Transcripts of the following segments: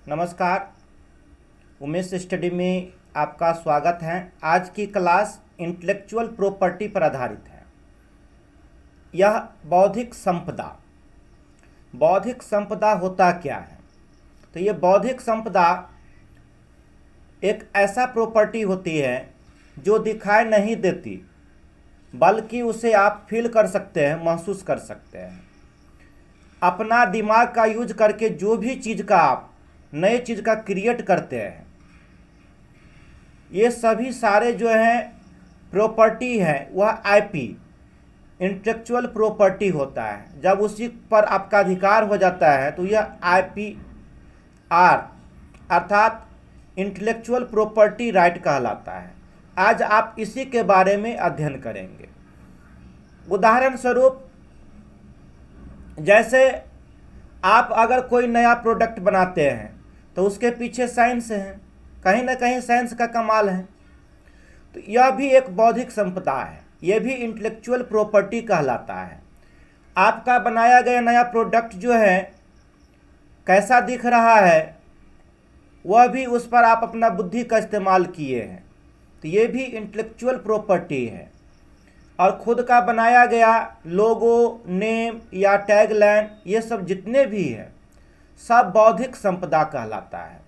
नमस्कार। उमेश स्टडी में आपका स्वागत है। आज की क्लास इंटेलेक्चुअल प्रॉपर्टी पर आधारित है। यह बौद्धिक संपदा होता क्या है? तो ये बौद्धिक संपदा एक ऐसा प्रॉपर्टी होती है जो दिखाई नहीं देती, बल्कि उसे आप फील कर सकते हैं, महसूस कर सकते हैं। अपना दिमाग का यूज करके जो भी चीज़ का आप नए चीज़ का क्रिएट करते हैं, ये सभी सारे जो हैं प्रॉपर्टी है वह आईपी इंटेलेक्चुअल प्रॉपर्टी होता है। जब उसी पर आपका अधिकार हो जाता है तो यह आईपीआर अर्थात इंटेलेक्चुअल प्रॉपर्टी राइट कहलाता है। आज आप इसी के बारे में अध्ययन करेंगे। उदाहरण स्वरूप, जैसे आप अगर कोई नया प्रोडक्ट बनाते हैं तो उसके पीछे साइंस है, कहीं ना कहीं साइंस का कमाल है। तो यह भी एक बौद्धिक संपदा है, यह भी इंटेलेक्चुअल प्रॉपर्टी कहलाता है। आपका बनाया गया नया प्रोडक्ट जो है कैसा दिख रहा है, वह भी उस पर आप अपना बुद्धि का इस्तेमाल किए हैं, तो ये भी इंटेलेक्चुअल प्रॉपर्टी है। और खुद का बनाया गया लोगो, नेम या टैगलाइन, ये सब जितने भी हैं सब बौद्धिक संपदा कहलाता है।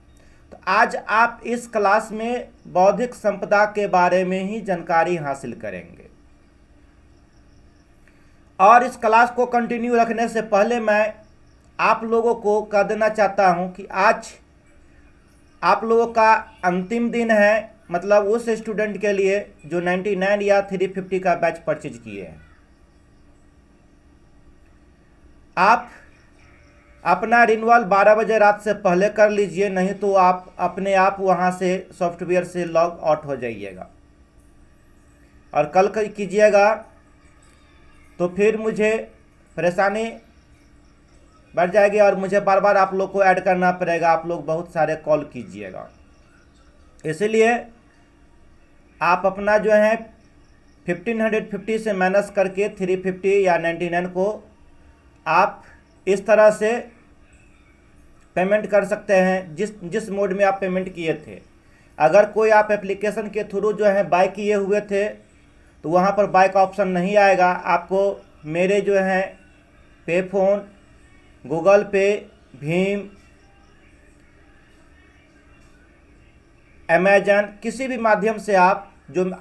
तो आज आप इस क्लास में बौद्धिक संपदा के बारे में ही जानकारी हासिल करेंगे। और इस क्लास को कंटिन्यू रखने से पहले मैं आप लोगों को कह देना चाहता हूं कि आज आप लोगों का अंतिम दिन है, मतलब उस स्टूडेंट के लिए जो 99 या 350 का बैच परचेज किए हैं। आप अपना रिन्यूअल 12 बजे रात से पहले कर लीजिए, नहीं तो आप अपने आप वहां से सॉफ्टवेयर से लॉग आउट हो जाइएगा। और कल कीजिएगा तो फिर मुझे परेशानी बढ़ जाएगी और मुझे बार बार आप लोग को ऐड करना पड़ेगा। आप लोग बहुत सारे कॉल कीजिएगा, इसलिए आप अपना जो है 1550 से माइनस करके 350 या 99 को आप इस तरह से पेमेंट कर सकते हैं जिस मोड में आप पेमेंट किए थे। अगर कोई आप एप्लीकेशन के थ्रू जो है बाय किए हुए थे तो वहाँ पर बाय का ऑप्शन नहीं आएगा। आपको मेरे जो है पे फोन, गूगल पे, भीम, अमेजन, किसी भी माध्यम से आप जो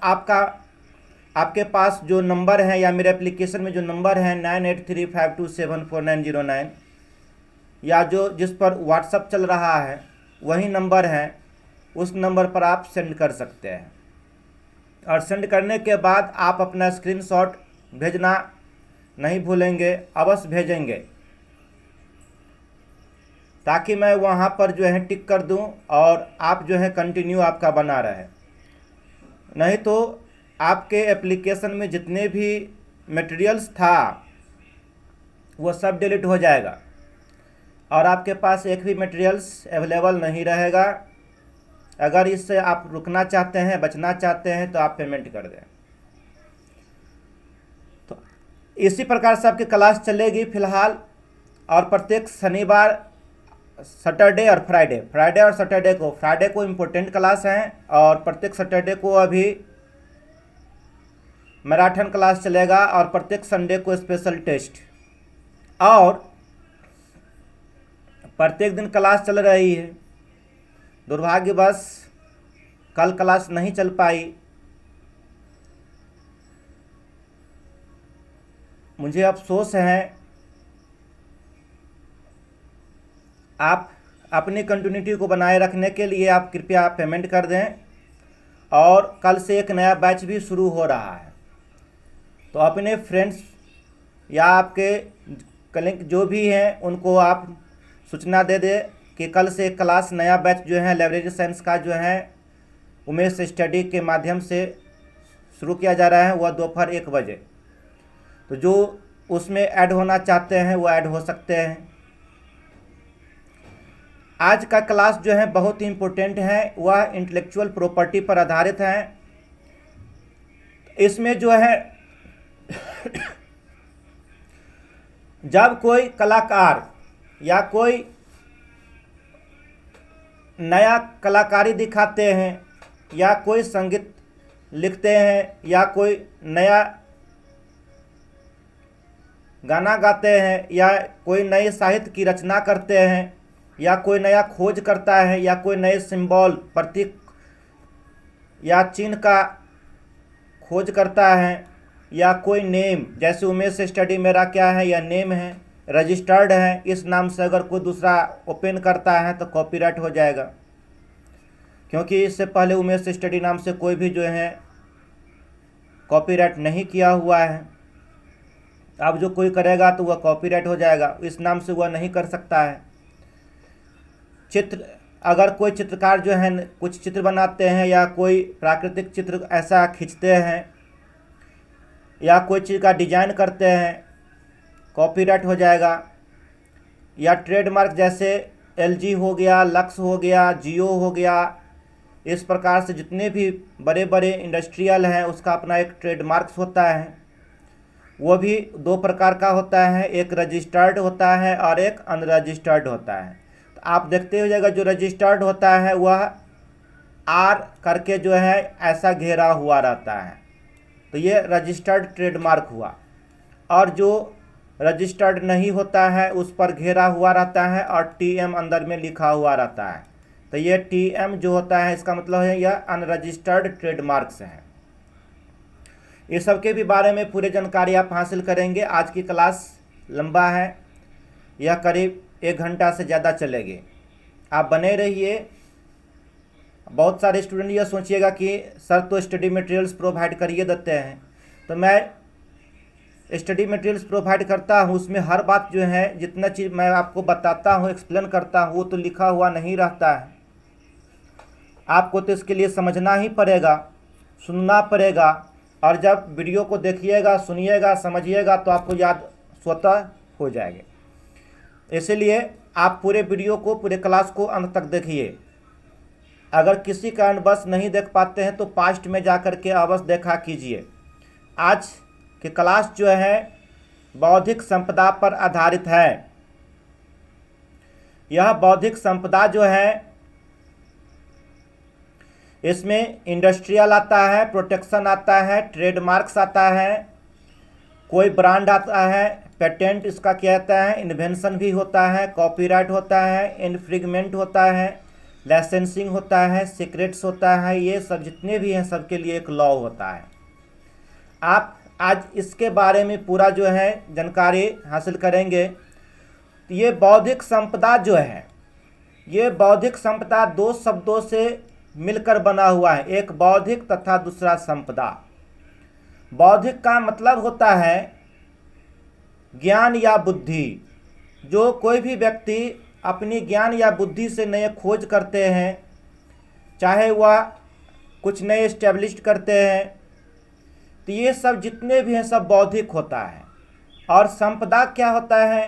आपके पास जो नंबर है या मेरे एप्लीकेशन में जो नंबर है 9835274909 या जिस पर व्हाट्सअप चल रहा है वही नंबर है, उस नंबर पर आप सेंड कर सकते हैं। और सेंड करने के बाद आप अपना स्क्रीनशॉट भेजना नहीं भूलेंगे, अवश्य भेजेंगे, ताकि मैं वहाँ पर जो है टिक कर दूँ और आप जो है कंटिन्यू आपका बना रहे। नहीं तो आपके एप्लीकेशन में जितने भी मटेरियल्स था वो सब डिलीट हो जाएगा और आपके पास एक भी मटेरियल्स अवेलेबल नहीं रहेगा। अगर इससे आप रुकना चाहते हैं, बचना चाहते हैं, तो आप पेमेंट कर दें। तो इसी प्रकार से आपकी क्लास चलेगी फिलहाल। और प्रत्येक शनिवार, सैटरडे और फ्राइडे को इम्पोर्टेंट क्लास हैं और प्रत्येक सैटरडे को अभी मैराथन क्लास चलेगा और प्रत्येक संडे को स्पेशल टेस्ट। और प्रत्येक दिन क्लास चल रही है। दुर्भाग्यवश कल क्लास नहीं चल पाई। मुझे अफसोस है। आप अपनी कंटिन्यूटी को बनाए रखने के लिए आप कृपया पेमेंट कर दें। और कल से एक नया बैच भी शुरू हो रहा है, तो अपने फ्रेंड्स या आपके कलीग जो भी हैं उनको आप सूचना दे दें कि कल से क्लास नया बैच जो है लाइब्रेरी साइंस का जो है उमेश स्टडी के माध्यम से शुरू किया जा रहा है, वह दोपहर 1 बजे। तो जो उसमें ऐड होना चाहते हैं वो ऐड हो सकते हैं। आज का क्लास जो है बहुत ही इम्पोर्टेंट है, वह इंटेलेक्चुअल प्रॉपर्टी पर आधारित है। इसमें जो है जब कोई कलाकार या कोई नया कलाकारी दिखाते हैं या कोई संगीत लिखते हैं या कोई नया गाना गाते हैं या कोई नए साहित्य की रचना करते हैं या कोई नया खोज करता है या कोई नए सिंबल प्रतीक या चिन्ह का खोज करता है या कोई नेम, जैसे उमेश स्टडी मेरा क्या है या नेम है, रजिस्टर्ड है, इस नाम से अगर कोई दूसरा ओपन करता है तो कॉपीराइट हो जाएगा, क्योंकि इससे पहले उमेश स्टडी नाम से कोई भी जो है कॉपीराइट नहीं किया हुआ है। अब जो कोई करेगा तो वह कॉपीराइट हो जाएगा, इस नाम से वह नहीं कर सकता है। चित्र, अगर कोई चित्रकार जो है कुछ चित्र बनाते हैं या कोई प्राकृतिक चित्र ऐसा खींचते हैं या कोई चीज़ का डिजाइन करते हैं, कॉपीराइट हो जाएगा। या ट्रेडमार्क जैसे एलजी हो गया, लक्स हो गया, जियो हो गया, इस प्रकार से जितने भी बड़े बड़े इंडस्ट्रियल हैं उसका अपना एक ट्रेडमार्क्स होता है। वो भी दो प्रकार का होता है, एक रजिस्टर्ड होता है और एक अनरजिस्टर्ड होता है। तो आप देखते हो जाएगा जो रजिस्टर्ड होता है वह आर करके जो है ऐसा घेरा हुआ रहता है, तो ये रजिस्टर्ड ट्रेडमार्क हुआ। और जो रजिस्टर्ड नहीं होता है उस पर घेरा हुआ रहता है और टीएम अंदर में लिखा हुआ रहता है, तो ये टीएम जो होता है इसका मतलब है यह अनरजिस्टर्ड ट्रेडमार्क्स है। ये सब के भी बारे में पूरी जानकारी आप हासिल करेंगे। आज की क्लास लंबा है, यह करीब 1 घंटा से ज़्यादा चलेगी, आप बने रहिए। बहुत सारे स्टूडेंट यह सोचिएगा कि सर तो स्टडी मटेरियल्स प्रोवाइड करिए देते हैं, तो मैं स्टडी मटेरियल्स प्रोवाइड करता हूँ, उसमें हर बात जो है जितना चीज़ मैं आपको बताता हूँ, एक्सप्लेन करता हूँ, वो तो लिखा हुआ नहीं रहता है। आपको तो इसके लिए समझना ही पड़ेगा, सुनना पड़ेगा, और जब वीडियो को देखिएगा, सुनिएगा, समझिएगा तो आपको याद स्वतः हो जाएगा। इसलिए आप पूरे वीडियो को, पूरे क्लास को अंत तक देखिए। अगर किसी कारणवश नहीं देख पाते हैं तो पास्ट में जा कर के अवश्य देखा कीजिए। आज की क्लास जो है बौद्धिक संपदा पर आधारित है। यह बौद्धिक संपदा जो है इसमें इंडस्ट्रियल आता है, प्रोटेक्शन आता है, ट्रेडमार्क्स आता है, कोई ब्रांड आता है, पेटेंट इसका कहता है, इन्वेंशन भी होता है, कॉपीराइट होता है, इन्फ्रिंजमेंट होता है, लाइसेंसिंग होता है, सीक्रेट्स होता है, ये सब जितने भी हैं सबके लिए एक लॉ होता है। आप आज इसके बारे में पूरा जो है जानकारी हासिल करेंगे। तो ये बौद्धिक संपदा जो है, ये बौद्धिक संपदा दो शब्दों से मिलकर बना हुआ है, एक बौद्धिक तथा दूसरा संपदा। बौद्धिक का मतलब होता है ज्ञान या बुद्धि। जो कोई भी व्यक्ति अपनी ज्ञान या बुद्धि से नए खोज करते हैं, चाहे वह कुछ नए इस्टेब्लिश करते हैं, तो ये सब जितने भी हैं सब बौद्धिक होता है। और संपदा क्या होता है,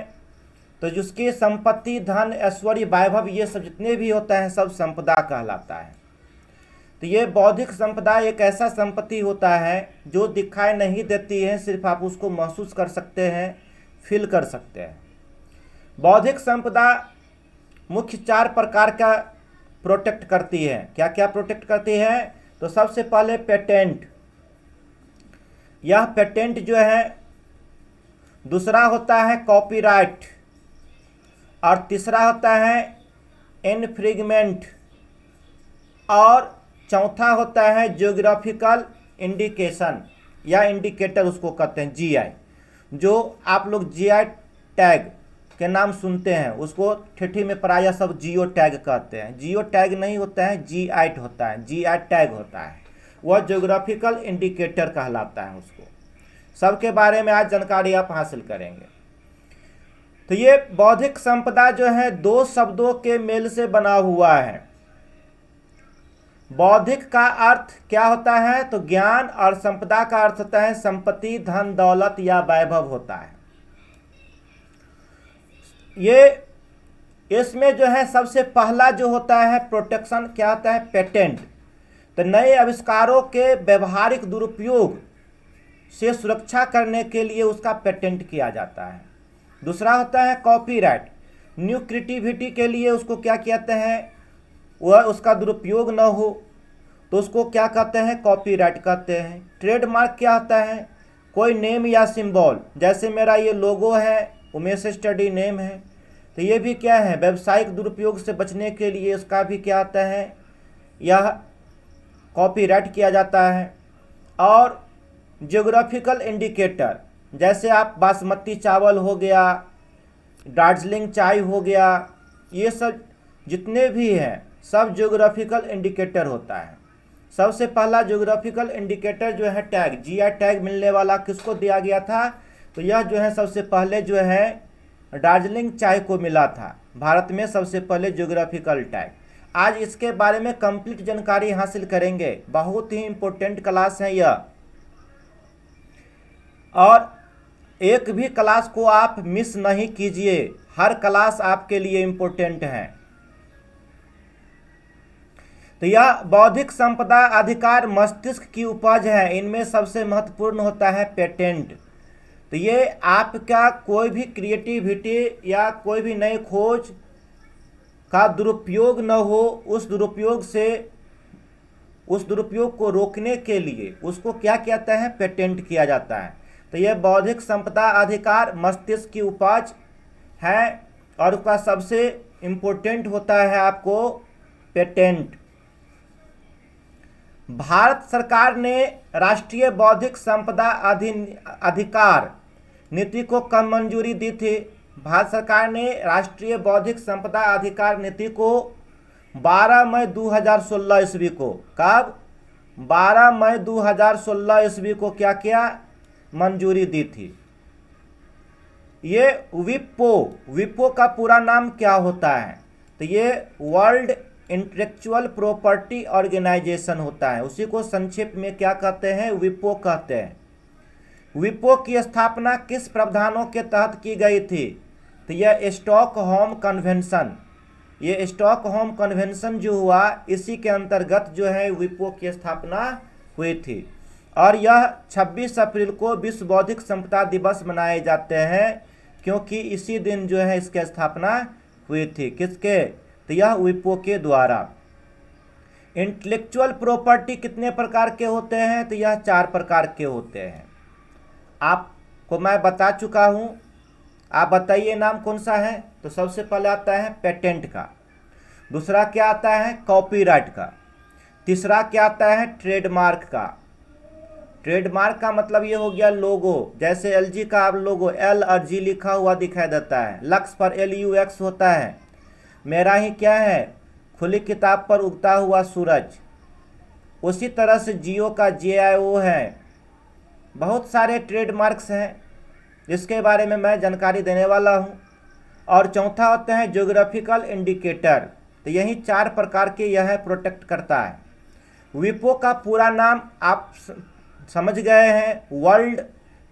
तो जिसकी संपत्ति, धन, ऐश्वर्य, वैभव, ये सब जितने भी होता है सब संपदा कहलाता है। तो ये बौद्धिक संपदा एक ऐसा संपत्ति होता है जो दिखाई नहीं देती है, सिर्फ आप उसको महसूस कर सकते हैं, फील कर सकते हैं। बौद्धिक संपदा मुख्य 4 प्रकार का प्रोटेक्ट करती है। क्या क्या प्रोटेक्ट करती है, तो सबसे पहले पेटेंट। यह पेटेंट जो है, दूसरा होता है कॉपीराइट, और तीसरा होता है इन्फ्रिंजमेंट, और चौथा होता है ज्योग्राफिकल इंडिकेशन या इंडिकेटर, उसको कहते हैं जीआई। जो आप लोग जीआई टैग के नाम सुनते हैं, उसको ठेठी में प्रायः सब जियो टैग कहते हैं। जियो टैग नहीं होता है, जीआई होता है, जीआई टैग होता है, वह ज्योग्राफिकल इंडिकेटर कहलाता है। उसको सबके बारे में आज जानकारी आप हासिल करेंगे। तो ये बौद्धिक संपदा जो है 2 शब्दों के मेल से बना हुआ है। बौद्धिक का अर्थ क्या होता है, तो ज्ञान, और संपदा का अर्थ होता है संपत्ति, धन, दौलत या वैभव होता है। ये इसमें जो है सबसे पहला जो होता है प्रोटेक्शन, क्या होता है, पेटेंट। तो नए आविष्कारों के व्यवहारिक दुरुपयोग से सुरक्षा करने के लिए उसका पेटेंट किया जाता है। दूसरा होता है कॉपीराइट, न्यू क्रिएटिविटी के लिए उसको क्या कहते हैं, वह उसका दुरुपयोग न हो, तो उसको क्या कहते हैं, कॉपीराइट कहते हैं। ट्रेडमार्क क्या होता है, कोई नेम या सिंबल, जैसे मेरा ये लोगो है, उमेश स्टडी नेम है, तो ये भी क्या है, व्यावसायिक दुरुपयोग से बचने के लिए इसका भी क्या आता है, यह कॉपीराइट किया जाता है। और ज्योग्राफिकल इंडिकेटर, जैसे आप बासमती चावल हो गया, दार्जिलिंग चाय हो गया, ये सब जितने भी हैं सब ज्योग्राफिकल इंडिकेटर होता है। सबसे पहला ज्योग्राफिकल इंडिकेटर जो है टैग, जीआई टैग मिलने वाला किसको दिया गया था, तो यह जो है सबसे पहले जो है दार्जिलिंग चाय को मिला था, भारत में सबसे पहले ज्योग्राफिकल टैग। आज इसके बारे में कंप्लीट जानकारी हासिल करेंगे, बहुत ही इंपॉर्टेंट क्लास है यह, और एक भी क्लास को आप मिस नहीं कीजिए, हर क्लास आपके लिए इंपॉर्टेंट है। तो यह बौद्धिक संपदा अधिकार मस्तिष्क की उपज है, इनमें सबसे महत्वपूर्ण होता है पेटेंट। तो ये आपका कोई भी क्रिएटिविटी या कोई भी नई खोज का दुरुपयोग न हो, उस दुरुपयोग को रोकने के लिए उसको क्या कहते हैं, पेटेंट किया जाता है। तो यह बौद्धिक संपदा अधिकार मस्तिष्क की उपज है, और उसका सबसे इम्पोर्टेंट होता है आपको पेटेंट। भारत सरकार ने राष्ट्रीय बौद्धिक संपदा अधिकार नीति को कब मंजूरी दी थी, भारत सरकार ने राष्ट्रीय बौद्धिक संपदा अधिकार नीति को 12 मई 2016 ईस्वी को, कब, 12 मई 2016 ईस्वी को क्या किया, मंजूरी दी थी। ये विपो का पूरा नाम क्या होता है, तो ये वर्ल्ड इंटेलेक्चुअल प्रॉपर्टी ऑर्गेनाइजेशन होता है, उसी को संक्षेप में क्या कहते हैं, विपो कहते हैं। विपो की स्थापना किस प्रावधानों के तहत की गई थी, तो यह स्टॉकहोम कन्वेंशन, ये स्टॉकहोम कन्वेंशन जो हुआ इसी के अंतर्गत जो है विपो की स्थापना हुई थी। और यह 26 अप्रैल को विश्व बौद्धिक संपदा दिवस मनाए जाते हैं, क्योंकि इसी दिन जो है इसकी स्थापना हुई थी, किसके, तो यह विपो के द्वारा। इंटेलेक्चुअल प्रॉपर्टी कितने प्रकार के होते हैं, तो यह 4 प्रकार के होते हैं, आपको मैं बता चुका हूं, आप बताइए नाम कौन सा है। तो सबसे पहले आता है पेटेंट का, दूसरा क्या आता है, कॉपीराइट का, तीसरा क्या आता है, ट्रेडमार्क का। ट्रेडमार्क का मतलब ये हो गया लोगो, जैसे एलजी का आप लोगो एल और जी लिखा हुआ दिखाई देता है, लक्स पर LUX होता है, मेरा ही क्या है, खुली किताब पर उगता हुआ सूरज। उसी तरह से जियो का JIO है। बहुत सारे ट्रेडमार्क्स हैं जिसके बारे में मैं जानकारी देने वाला हूं। और चौथा होता है ज्योग्राफिकल इंडिकेटर, तो यही 4 प्रकार के यह प्रोटेक्ट करता है। विपो का पूरा नाम आप समझ गए हैं, वर्ल्ड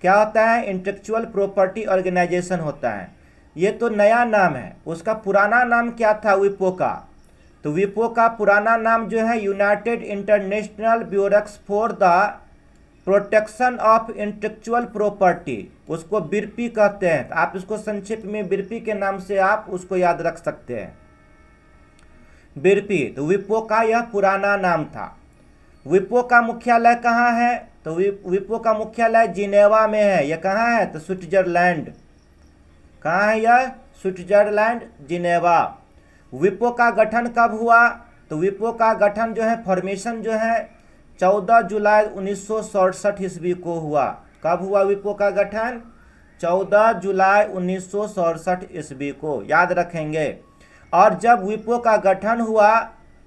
क्या होता है, इंटेलेक्चुअल प्रॉपर्टी ऑर्गेनाइजेशन होता है। ये तो नया नाम है, उसका पुराना नाम क्या था विपो का, तो विपो का पुराना नाम जो है United International Bureaux for the Protection of Intellectual Property, उसको बिरपी कहते हैं। तो आप इसको संक्षिप्त में बिरपी के नाम से आप उसको याद रख सकते हैं, बिरपी। तो विपो का यह पुराना नाम था। विपो का मुख्यालय कहाँ है, तो विपो का मुख्यालय जिनेवा में है। यह कहाँ है, तो स्विट्जरलैंड, कहाँ है यह, स्विट्जरलैंड, जिनेवा। विपो का गठन कब हुआ, तो विपो का गठन जो है, फॉर्मेशन जो है 14 जुलाई 1967 ईस्वी को हुआ। कब हुआ विपो का गठन, 14 जुलाई 1967 ईस्वी को, याद रखेंगे। और जब विपो का गठन हुआ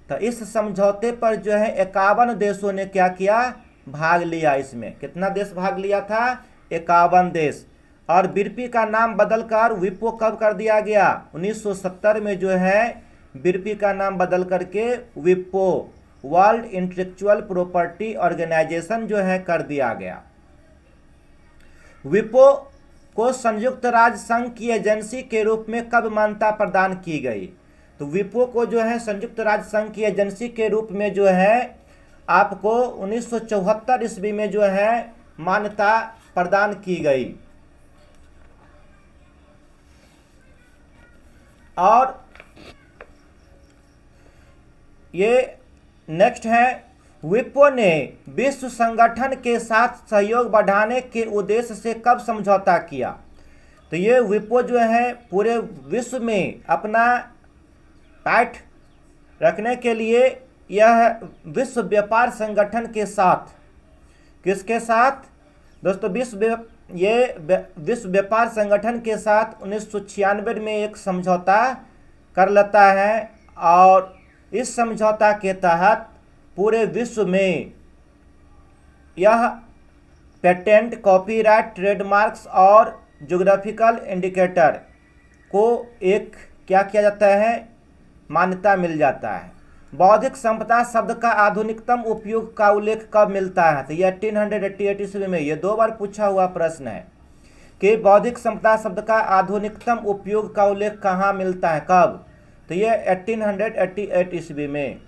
तो इस समझौते पर जो है 51 देशों ने क्या किया, भाग लिया। इसमें कितना देश भाग लिया था, 51 देश। और बिरपी का नाम बदलकर विपो कब कर दिया गया, 1970 में जो है बिरपी का नाम बदल करके विपो, वर्ल्ड इंटेलेक्चुअल प्रॉपर्टी ऑर्गेनाइजेशन जो है कर दिया गया। विपो को संयुक्त राज्य संघ की एजेंसी के रूप में कब मान्यता प्रदान की गई, तो विपो को जो है संयुक्त राज्य संघ की एजेंसी के रूप में जो है आपको 1974 ईस्वी में जो है मान्यता प्रदान की गई। और ये नेक्स्ट है, विप्रो ने विश्व संगठन के साथ सहयोग बढ़ाने के उद्देश्य से कब समझौता किया? तो ये विप्रो जो है पूरे विश्व में अपना पैठ रखने के लिए यह विश्व व्यापार संगठन के साथ, किसके साथ दोस्तों? विश्व व्यापार संगठन के साथ 1996 में एक समझौता कर लेता है और इस समझौता के तहत पूरे विश्व में यह पेटेंट, कॉपीराइट, ट्रेडमार्क्स और ज्योग्राफिकल इंडिकेटर को एक क्या किया जाता है? मान्यता मिल जाता है। बौद्धिक संपदा शब्द का आधुनिकतम उपयोग का उल्लेख कब मिलता है? तो यह 1888 ईस्वी में, ये 2 बार पूछा हुआ प्रश्न है कि बौद्धिक संपदा शब्द का आधुनिकतम उपयोग का उल्लेख कहाँ मिलता है, कब? तो यह 1888 ईस्वी में।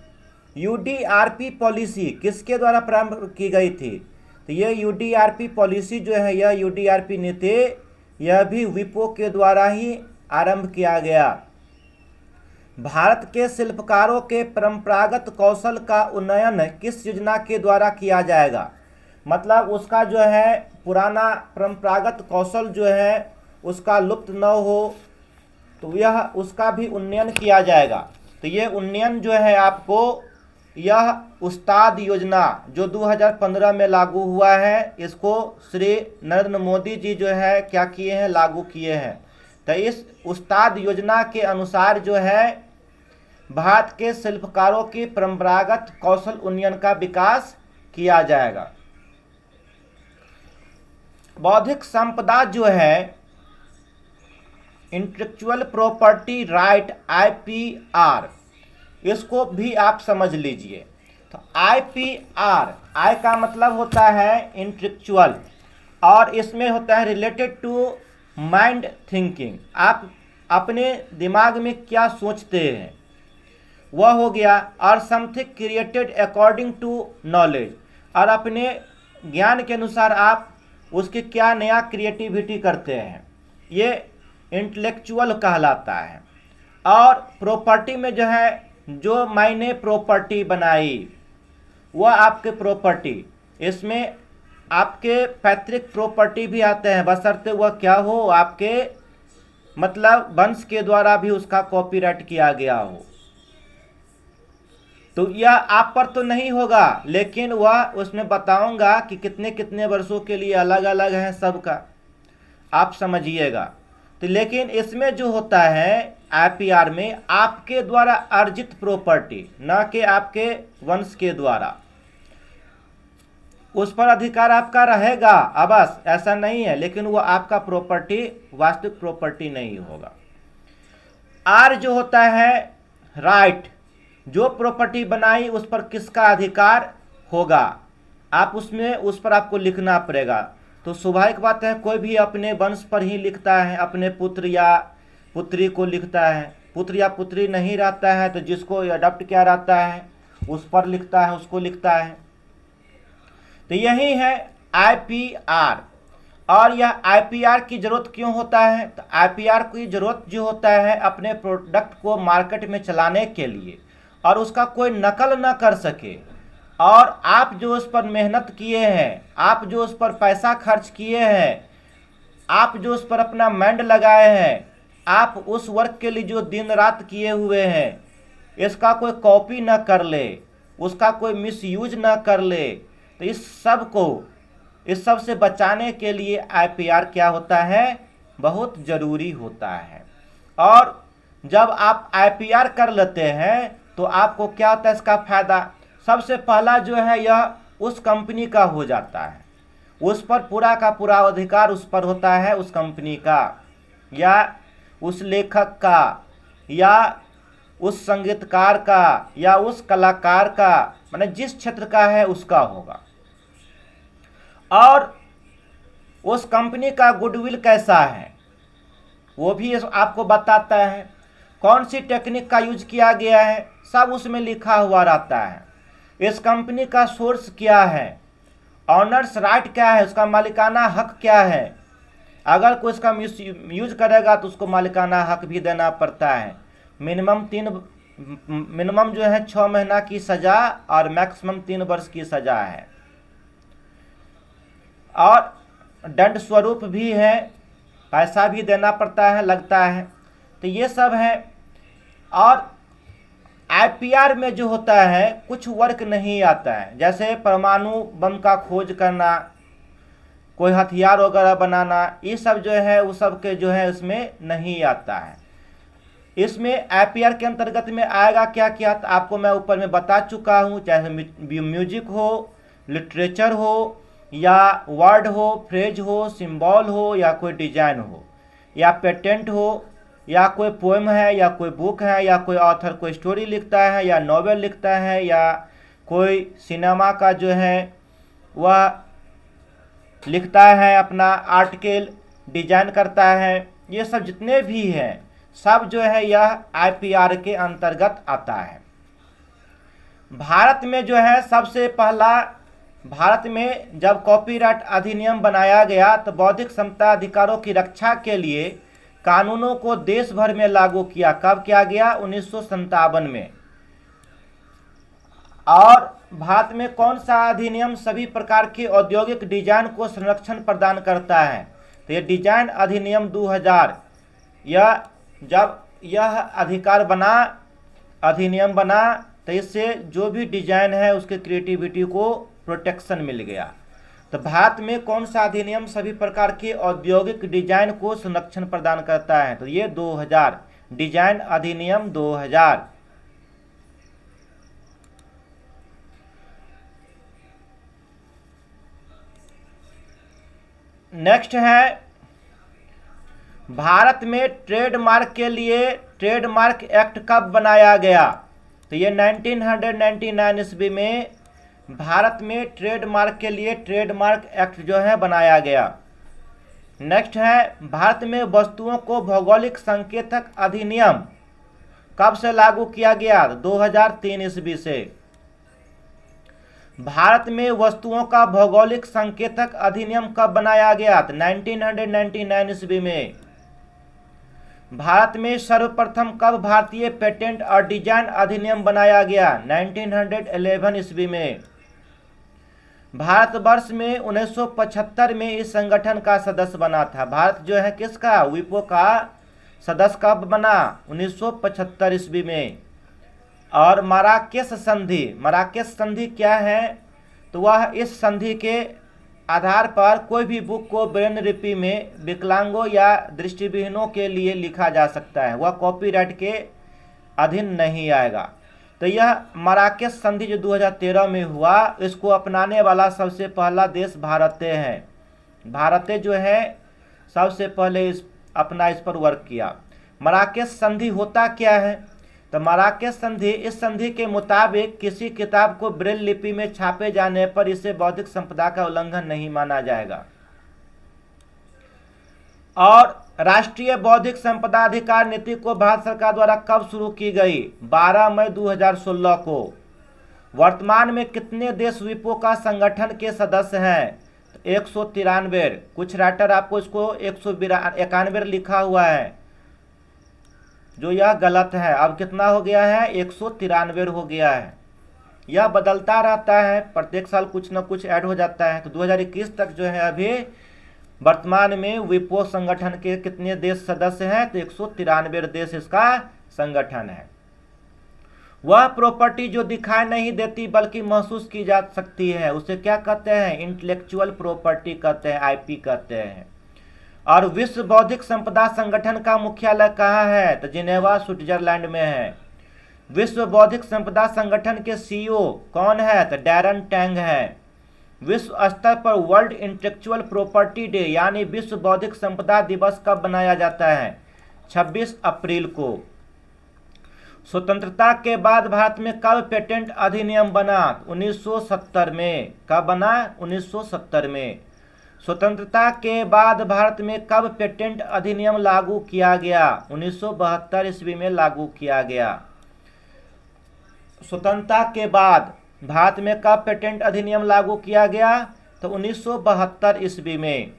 यूडीआरपी पॉलिसी किसके द्वारा प्रारंभ की गई थी? तो यह यूडीआरपी पॉलिसी जो है, यह यूडीआरपी नीति, यह भी विप्रो के द्वारा ही आरंभ किया गया। भारत के शिल्पकारों के परंपरागत कौशल का उन्नयन किस योजना के द्वारा किया जाएगा? मतलब उसका जो है पुराना परंपरागत कौशल जो है उसका लुप्त न हो, तो यह उसका भी उन्नयन किया जाएगा। तो ये उन्नयन जो है आपको, यह उस्ताद योजना जो 2015 में लागू हुआ है, इसको श्री नरेंद्र मोदी जी जो है क्या किए हैं? लागू किए हैं। तो इस उस्ताद योजना के अनुसार जो है भारत के शिल्पकारों की परंपरागत कौशल उन्नयन का विकास किया जाएगा। बौद्धिक संपदा जो है, इंटेलेक्चुअल प्रॉपर्टी राइट, आईपीआर, इसको भी आप समझ लीजिए। तो आईपीआर, आई का मतलब होता है इंटेलेक्चुअल और इसमें होता है रिलेटेड टू माइंड थिंकिंग। आप अपने दिमाग में क्या सोचते हैं वह हो गया। और something created according to knowledge, और अपने ज्ञान के अनुसार आप उसकी क्या नया क्रिएटिविटी करते हैं, ये इंटेलेक्चुअल कहलाता है। और प्रॉपर्टी में जो है, जो मैंने प्रॉपर्टी बनाई वह आपके प्रॉपर्टी, इसमें आपके पैतृक प्रॉपर्टी भी आते हैं, बशर्ते वह क्या हो, आपके मतलब वंश के द्वारा भी उसका कॉपीराइट किया गया हो। तो यह आप पर तो नहीं होगा, लेकिन वह उसमें बताऊंगा कि कितने कितने वर्षों के लिए अलग अलग है सबका, आप समझिएगा। तो लेकिन इसमें जो होता है आईपीआर में, आपके द्वारा अर्जित प्रॉपर्टी, न कि आपके वंश के द्वारा, उस पर अधिकार आपका रहेगा अवश्य, ऐसा नहीं है, लेकिन वो आपका प्रॉपर्टी वास्तविक प्रॉपर्टी नहीं होगा। आर जो होता है राइट, जो प्रॉपर्टी बनाई उस पर किसका अधिकार होगा, आप उसमें उस पर आपको लिखना पड़ेगा। तो स्वाभाविक बात है, कोई भी अपने वंश पर ही लिखता है, अपने पुत्र या पुत्री को लिखता है। पुत्र या पुत्री नहीं रहता है तो जिसको अडॉप्ट किया रहता है उस पर लिखता है, उसको लिखता है। तो यही है आईपीआर। और यह आईपीआर की जरूरत क्यों होता है? तो आईपीआर की जरूरत जो होता है अपने प्रोडक्ट को मार्केट में चलाने के लिए, और उसका कोई नकल न कर सके। और आप जो उस पर मेहनत किए हैं, आप जो उस पर पैसा खर्च किए हैं, आप जो उस पर अपना माइंड लगाए हैं, आप उस वर्क के लिए जो दिन रात किए हुए हैं, इसका कोई कॉपी न कर ले, उसका कोई मिसयूज न कर ले। तो इस सब से बचाने के लिए आईपीआर क्या होता है? बहुत ज़रूरी होता है। और जब आप आईपीआर कर लेते हैं तो आपको क्या होता है इसका फ़ायदा? सबसे पहला जो है यह उस कंपनी का हो जाता है, उस पर पूरा का पूरा अधिकार उस पर होता है, उस कंपनी का या उस लेखक का या उस संगीतकार का या उस कलाकार का, माने जिस क्षेत्र का है उसका होगा। और उस कंपनी का गुडविल कैसा है वो भी आपको बताता है, कौन सी टेक्निक का यूज किया गया है सब उसमें लिखा हुआ रहता है। इस कंपनी का सोर्स क्या है, ऑनर्स राइट क्या है, उसका मालिकाना हक क्या है, अगर कोई इसका मिस यूज करेगा तो उसको मालिकाना हक भी देना पड़ता है। मिनिमम 3 मिनिमम जो है 6 महीना की सज़ा और मैक्सिमम 3 वर्ष की सज़ा है। और दंड स्वरूप भी है, पैसा भी देना पड़ता है, लगता है। तो ये सब है। और आईपीआर में जो होता है कुछ वर्क नहीं आता है, जैसे परमाणु बम का खोज करना, कोई हथियार वगैरह बनाना, ये सब जो है वो सब के जो है इसमें नहीं आता है। इसमें आईपीआर के अंतर्गत में आएगा क्या क्या, तो आपको मैं ऊपर में बता चुका हूँ। चाहे म्यूजिक हो, लिटरेचर हो, या वर्ड हो, फ्रेज हो, सिंबल हो, या कोई डिजाइन हो, या पेटेंट हो, या कोई पोएम है, या कोई बुक है, या कोई ऑथर कोई स्टोरी लिखता है, या नॉवेल लिखता है, या कोई सिनेमा का जो है वह लिखता है, अपना आर्टिकल डिजाइन करता है। ये सब जितने भी हैं सब जो है यह आईपीआर के अंतर्गत आता है। भारत में जो है सबसे पहला, भारत में जब कॉपीराइट अधिनियम बनाया गया तो बौद्धिक संपदा अधिकारों की रक्षा के लिए कानूनों को देश भर में लागू किया। कब किया गया? 1957 में। और भारत में कौन सा अधिनियम सभी प्रकार के औद्योगिक डिजाइन को संरक्षण प्रदान करता है? तो ये डिजाइन अधिनियम 2000। यह जब यह अधिनियम बना तो इससे जो भी डिजाइन है उसके क्रिएटिविटी को प्रोटेक्शन मिल गया। तो भारत में कौन सा अधिनियम सभी प्रकार के औद्योगिक डिजाइन को संरक्षण प्रदान करता है? तो ये 2000, डिजाइन अधिनियम 2000। नेक्स्ट है, भारत में ट्रेडमार्क के लिए ट्रेडमार्क एक्ट कब बनाया गया? तो ये 1999 ईस्वी में भारत में ट्रेडमार्क के लिए ट्रेडमार्क एक्ट जो है बनाया गया। नेक्स्ट है, भारत में वस्तुओं को भौगोलिक संकेतक अधिनियम कब से लागू किया गया? 2003 ईस्वी से। भारत में वस्तुओं का भौगोलिक संकेतक अधिनियम कब बनाया गया? तो 1999 ईस्वी में। भारत में सर्वप्रथम कब भारतीय पेटेंट और डिजाइन अधिनियम बनाया गया? 1911 ईस्वी में। भारतवर्ष में 1975 में इस संगठन का सदस्य बना था। भारत जो है किसका? विपो का सदस्य कब बना? 1975 ईस्वी में। और मराकेश संधि क्या है? तो वह इस संधि के आधार पर कोई भी बुक को ब्रेन लिपि में विकलांगों या दृष्टिविहीनों के लिए लिखा जा सकता है, वह कॉपीराइट के अधीन नहीं आएगा। तो यह मराकेश संधि जो 2013 में हुआ, इसको अपनाने वाला सबसे पहला देश भारत है। भारत जो है सबसे पहले इस पर वर्क किया। मराकेश संधि होता क्या है? तो मराकेश संधि, इस संधि के मुताबिक किसी किताब को ब्रेल लिपि में छापे जाने पर इसे बौद्धिक संपदा का उल्लंघन नहीं माना जाएगा। और राष्ट्रीय बौद्धिक संपदा अधिकार नीति को भारत सरकार द्वारा कब शुरू की गई? 12 मई 2016 को। वर्तमान में कितने देश विपो का संगठन के सदस्य हैं? 193। कुछ राइटर आपको इसको 191 लिखा हुआ है, जो यह गलत है। अब कितना हो गया है? 193 हो गया है। यह बदलता रहता है, प्रत्येक साल कुछ न कुछ ऐड हो जाता है। तो 2021 तक जो है अभी वर्तमान में विपो संगठन के कितने देश सदस्य हैं? तो 193 देश इसका संगठन है। वह प्रॉपर्टी जो दिखाई नहीं देती बल्कि महसूस की जा सकती है, उसे क्या कहते हैं? इंटेलेक्चुअल प्रॉपर्टी कहते हैं, आईपी कहते हैं। और विश्व बौद्धिक संपदा संगठन का मुख्यालय कहाँ है? तो जिनेवा, स्विट्जरलैंड में है। विश्व बौद्धिक संपदा संगठन के सीईओ कौन है? तो डैरन टैंग है। विश्व स्तर पर वर्ल्ड इंटेलेक्चुअल प्रॉपर्टी डे यानी विश्व बौद्धिक संपदा दिवस कब मनाया जाता है? 26 अप्रैल को। स्वतंत्रता के बाद भारत में कब पेटेंट अधिनियम बना? 1970 में। कब बना? 1970 में। स्वतंत्रता के बाद भारत में कब पेटेंट अधिनियम लागू किया गया? 1972 ईस्वी में लागू किया गया। स्वतंत्रता के बाद भारत में कब पेटेंट अधिनियम लागू किया गया? तो 1972 ईस्वी में।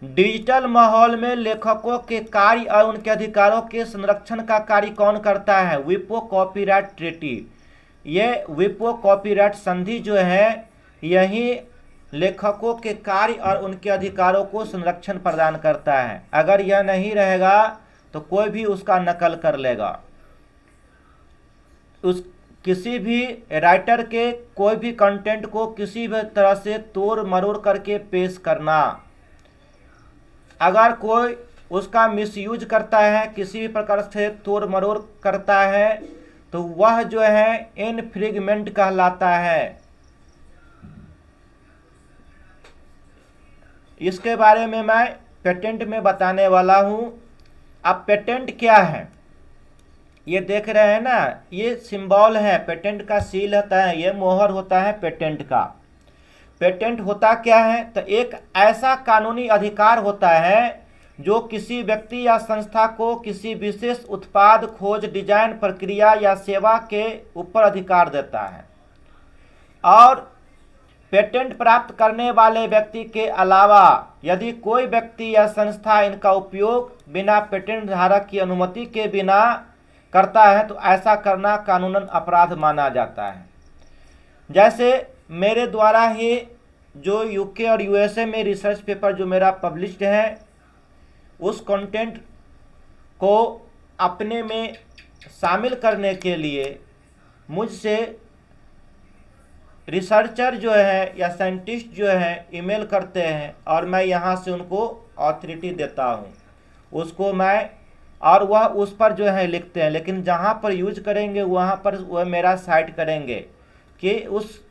डिजिटल माहौल में लेखकों के कार्य और उनके अधिकारों के संरक्षण का कार्य कौन करता है? विपो कॉपीराइट ट्रीटी। ये विपो कॉपीराइट संधि जो है यही लेखकों के कार्य और उनके अधिकारों को संरक्षण प्रदान करता है। अगर यह नहीं रहेगा तो कोई भी उसका नकल कर लेगा। उस किसी भी राइटर के कोई भी कंटेंट को किसी भी तरह से तोड़ मरोड़ करके पेश करना, अगर कोई उसका मिसयूज करता है, किसी भी प्रकार से तोड़ मरोड़ करता है, तो वह जो है इन्फ्रिंजमेंट कहलाता है। इसके बारे में मैं पेटेंट में बताने वाला हूं। अब पेटेंट क्या है? ये देख रहे हैं ना, ये सिंबल है, पेटेंट का सील होता है, ये मोहर होता है पेटेंट का। पेटेंट होता क्या है? तो एक ऐसा कानूनी अधिकार होता है जो किसी व्यक्ति या संस्था को किसी विशेष उत्पाद, खोज, डिजाइन, प्रक्रिया या सेवा के ऊपर अधिकार देता है। और पेटेंट प्राप्त करने वाले व्यक्ति के अलावा यदि कोई व्यक्ति या संस्था इनका उपयोग बिना पेटेंट धारक की अनुमति के बिना करता है तो ऐसा करना कानूनन अपराध माना जाता है। जैसे मेरे द्वारा ही जो यूके और यूएसए में रिसर्च पेपर जो मेरा पब्लिश्ड है, उस कंटेंट को अपने में शामिल करने के लिए मुझसे रिसर्चर जो है या साइंटिस्ट जो है ईमेल करते हैं और मैं यहाँ से उनको ऑथोरिटी देता हूँ, उसको मैं, और वह उस पर जो है लिखते हैं। लेकिन जहाँ पर यूज करेंगे वहाँ पर वह मेरा साइट करेंगे कि उस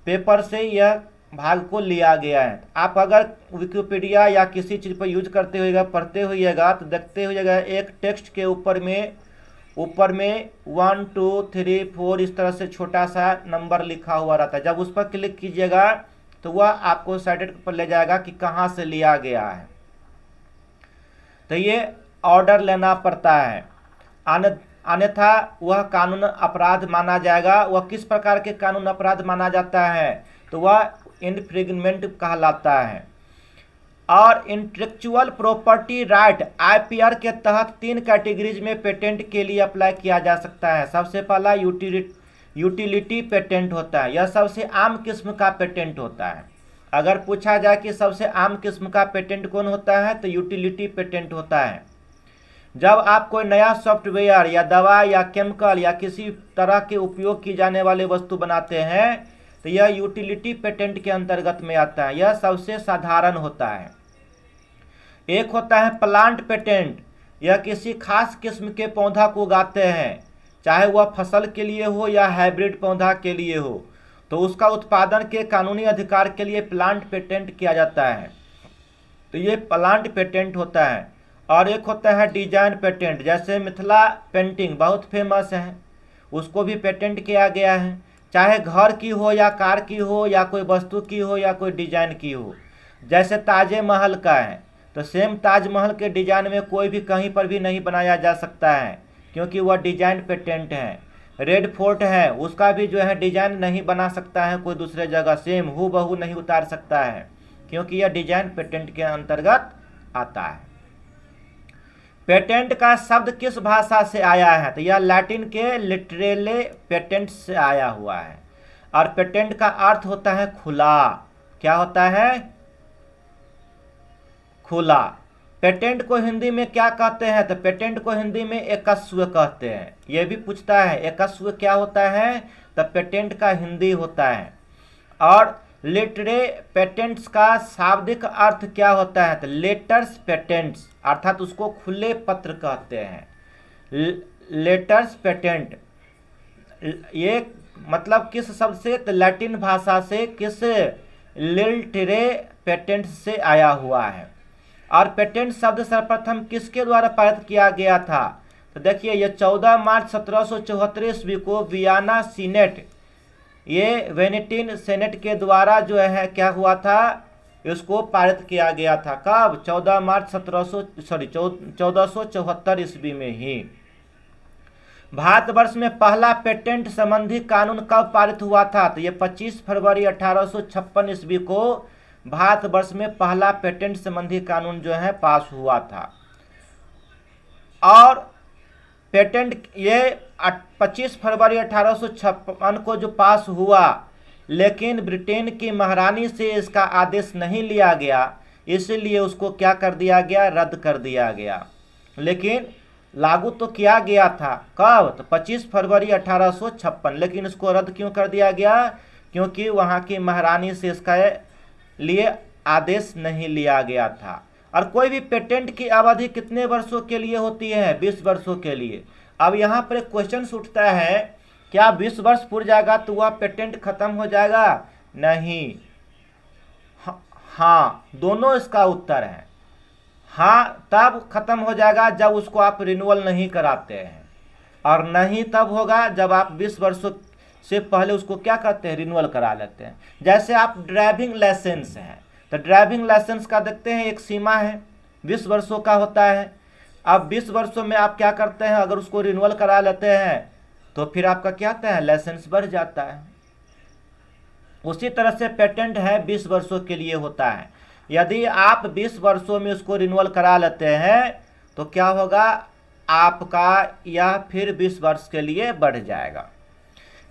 पेपर से यह भाग को लिया गया है। आप अगर विकिपीडिया या किसी चीज़ पर यूज करते होइएगा, पढ़ते होइएगा तो देखते होइएगा एक टेक्स्ट के ऊपर में 1 2 3 4 इस तरह से छोटा सा नंबर लिखा हुआ रहता है। जब उस पर क्लिक कीजिएगा तो वह आपको साइटेड पर ले जाएगा कि कहाँ से लिया गया है। तो ये ऑर्डर लेना पड़ता है, अन्यथा वह कानून अपराध माना जाएगा। वह किस प्रकार के कानून अपराध माना जाता है? तो वह इन्फ्रिंजमेंट कहलाता है। और इंटेलेक्चुअल प्रॉपर्टी राइट आईपीआर के तहत 3 कैटेगरीज में पेटेंट के लिए अप्लाई किया जा सकता है। सबसे पहला यूटिलिटी पेटेंट होता है, यह सबसे आम किस्म का पेटेंट होता है। अगर पूछा जाए कि सबसे आम किस्म का पेटेंट कौन होता है तो यूटिलिटी पेटेंट होता है। जब आप कोई नया सॉफ्टवेयर या दवा या केमिकल या किसी तरह के उपयोग की जाने वाली वस्तु बनाते हैं तो यह यूटिलिटी पेटेंट के अंतर्गत में आता है। यह सबसे साधारण होता है। एक होता है प्लांट पेटेंट, यह किसी खास किस्म के पौधा को उगाते हैं, चाहे वह फसल के लिए हो या हाइब्रिड पौधा के लिए हो, तो उसका उत्पादन के कानूनी अधिकार के लिए प्लांट पेटेंट किया जाता है। तो ये प्लांट पेटेंट होता है। और एक होता है डिजाइन पेटेंट, जैसे मिथिला पेंटिंग बहुत फेमस है, उसको भी पेटेंट किया गया है। चाहे घर की हो या कार की हो या कोई वस्तु की हो या कोई डिजाइन की हो। जैसे ताजमहल का है तो सेम ताजमहल के डिजाइन में कोई भी कहीं पर भी नहीं बनाया जा सकता है क्योंकि वह डिजाइन पेटेंट है। रेड फोर्ट है, उसका भी जो है डिजाइन नहीं बना सकता है कोई दूसरे जगह, सेम हूबहू नहीं उतार सकता है क्योंकि यह डिजाइन पेटेंट के अंतर्गत आता है। पेटेंट का शब्द किस भाषा से आया है? तो यह लैटिन के लिटरेले पेटेंट से आया हुआ है। और पेटेंट का अर्थ होता है खुला। क्या होता है? खुला। पेटेंट को हिंदी में क्या कहते हैं? तो पेटेंट को हिंदी में एकस्व कहते हैं। यह भी पूछता है एकस्व क्या होता है, तो पेटेंट का हिंदी होता है। और लिटरे पेटेंट्स का शाब्दिक अर्थ क्या होता है? तो लेटर्स पेटेंट्स, अर्थात उसको खुले पत्र कहते हैं। लेटर्स पेटेंट ये मतलब किस शब्द से? तो लैटिन भाषा से, किस? लिटरे पेटेंट से आया हुआ है। और पेटेंट शब्द सर्वप्रथम किसके द्वारा पारित किया गया था? तो देखिए यह 14 मार्च 1774 ईस्वी को वियना सीनेट, ये वेनेटिन सेनेट के द्वारा जो है क्या हुआ था, इसको पारित किया गया था। कब? 14 मार्च 1474 ईस्वी में ही। भारतवर्ष में पहला पेटेंट संबंधी कानून कब पारित हुआ था? तो ये 25 फरवरी 1856 ईस्वी को भारतवर्ष में पहला पेटेंट संबंधी कानून जो है पास हुआ था। और पेटेंट ये 25 फरवरी 1856 को जो पास हुआ, लेकिन ब्रिटेन की महारानी से इसका आदेश नहीं लिया गया, इसलिए उसको क्या कर दिया गया, रद्द कर दिया गया। लेकिन लागू तो किया गया था, कब, तो 25 फरवरी 1856, लेकिन इसको रद्द क्यों कर दिया गया, क्योंकि वहाँ की महारानी से इसका लिए आदेश नहीं लिया गया था। और कोई भी पेटेंट की अवधि कितने वर्षों के लिए होती है, 20 वर्षों के लिए। अब यहाँ पर एक क्वेश्चन उठता है, क्या 20 वर्ष पूरा जाएगा तो वह पेटेंट खत्म हो जाएगा, नहीं। हाँ, दोनों इसका उत्तर है। हाँ तब खत्म हो जाएगा जब उसको आप रिन्यूअल नहीं कराते हैं, और नहीं तब होगा जब आप 20 वर्षों से पहले उसको क्या करते हैं, रिन्यूअल करा लेते हैं। जैसे आप ड्राइविंग लाइसेंस है, तो ड्राइविंग लाइसेंस का देखते हैं एक सीमा है, 20 वर्षों का होता है। अब 20 वर्षों में आप क्या करते हैं, अगर उसको रिन्यूअल करा लेते हैं तो फिर आपका क्या होता है, लाइसेंस बढ़ जाता है। उसी तरह से पेटेंट है 20 वर्षों के लिए होता है। यदि आप 20 वर्षों में उसको रिन्यूअल करा लेते हैं तो क्या होगा, आपका यह फिर 20 वर्ष के लिए बढ़ जाएगा।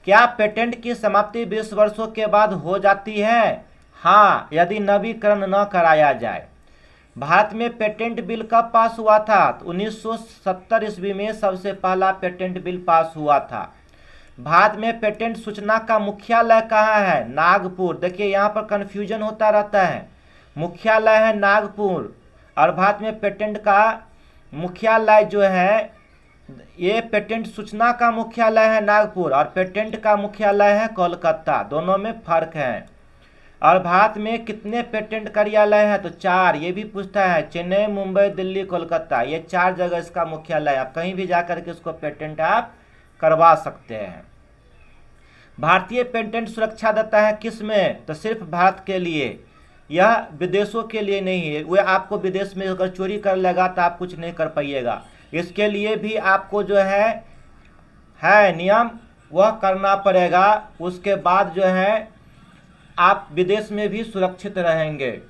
क्या पेटेंट की समाप्ति 20 वर्षों के बाद हो जाती है? हाँ, यदि नवीकरण न कराया जाए। भारत में पेटेंट बिल कब पास हुआ था? तो 1970 ईस्वी में सबसे पहला पेटेंट बिल पास हुआ था। भारत में पेटेंट सूचना का मुख्यालय कहाँ है? नागपुर। देखिए यहाँ पर कन्फ्यूजन होता रहता है, मुख्यालय है नागपुर, और भारत में पेटेंट का मुख्यालय जो है, ये पेटेंट सूचना का मुख्यालय है नागपुर और पेटेंट का मुख्यालय है कोलकाता, दोनों में फर्क है। और भारत में कितने पेटेंट कार्यालय हैं? तो 4। ये भी पूछता है, चेन्नई, मुंबई, दिल्ली, कोलकाता, ये 4 जगह इसका मुख्यालय है। आप कहीं भी जाकर के इसको पेटेंट आप करवा सकते हैं। भारतीय पेटेंट सुरक्षा देता है किस में? तो सिर्फ भारत के लिए, यह विदेशों के लिए नहीं है। वह आपको विदेश में अगर चोरी कर लेगा तो आप कुछ नहीं कर पाइएगा। इसके लिए भी आपको जो है नियम वह करना पड़ेगा। उसके बाद जो है आप विदेश में भी सुरक्षित रहेंगे।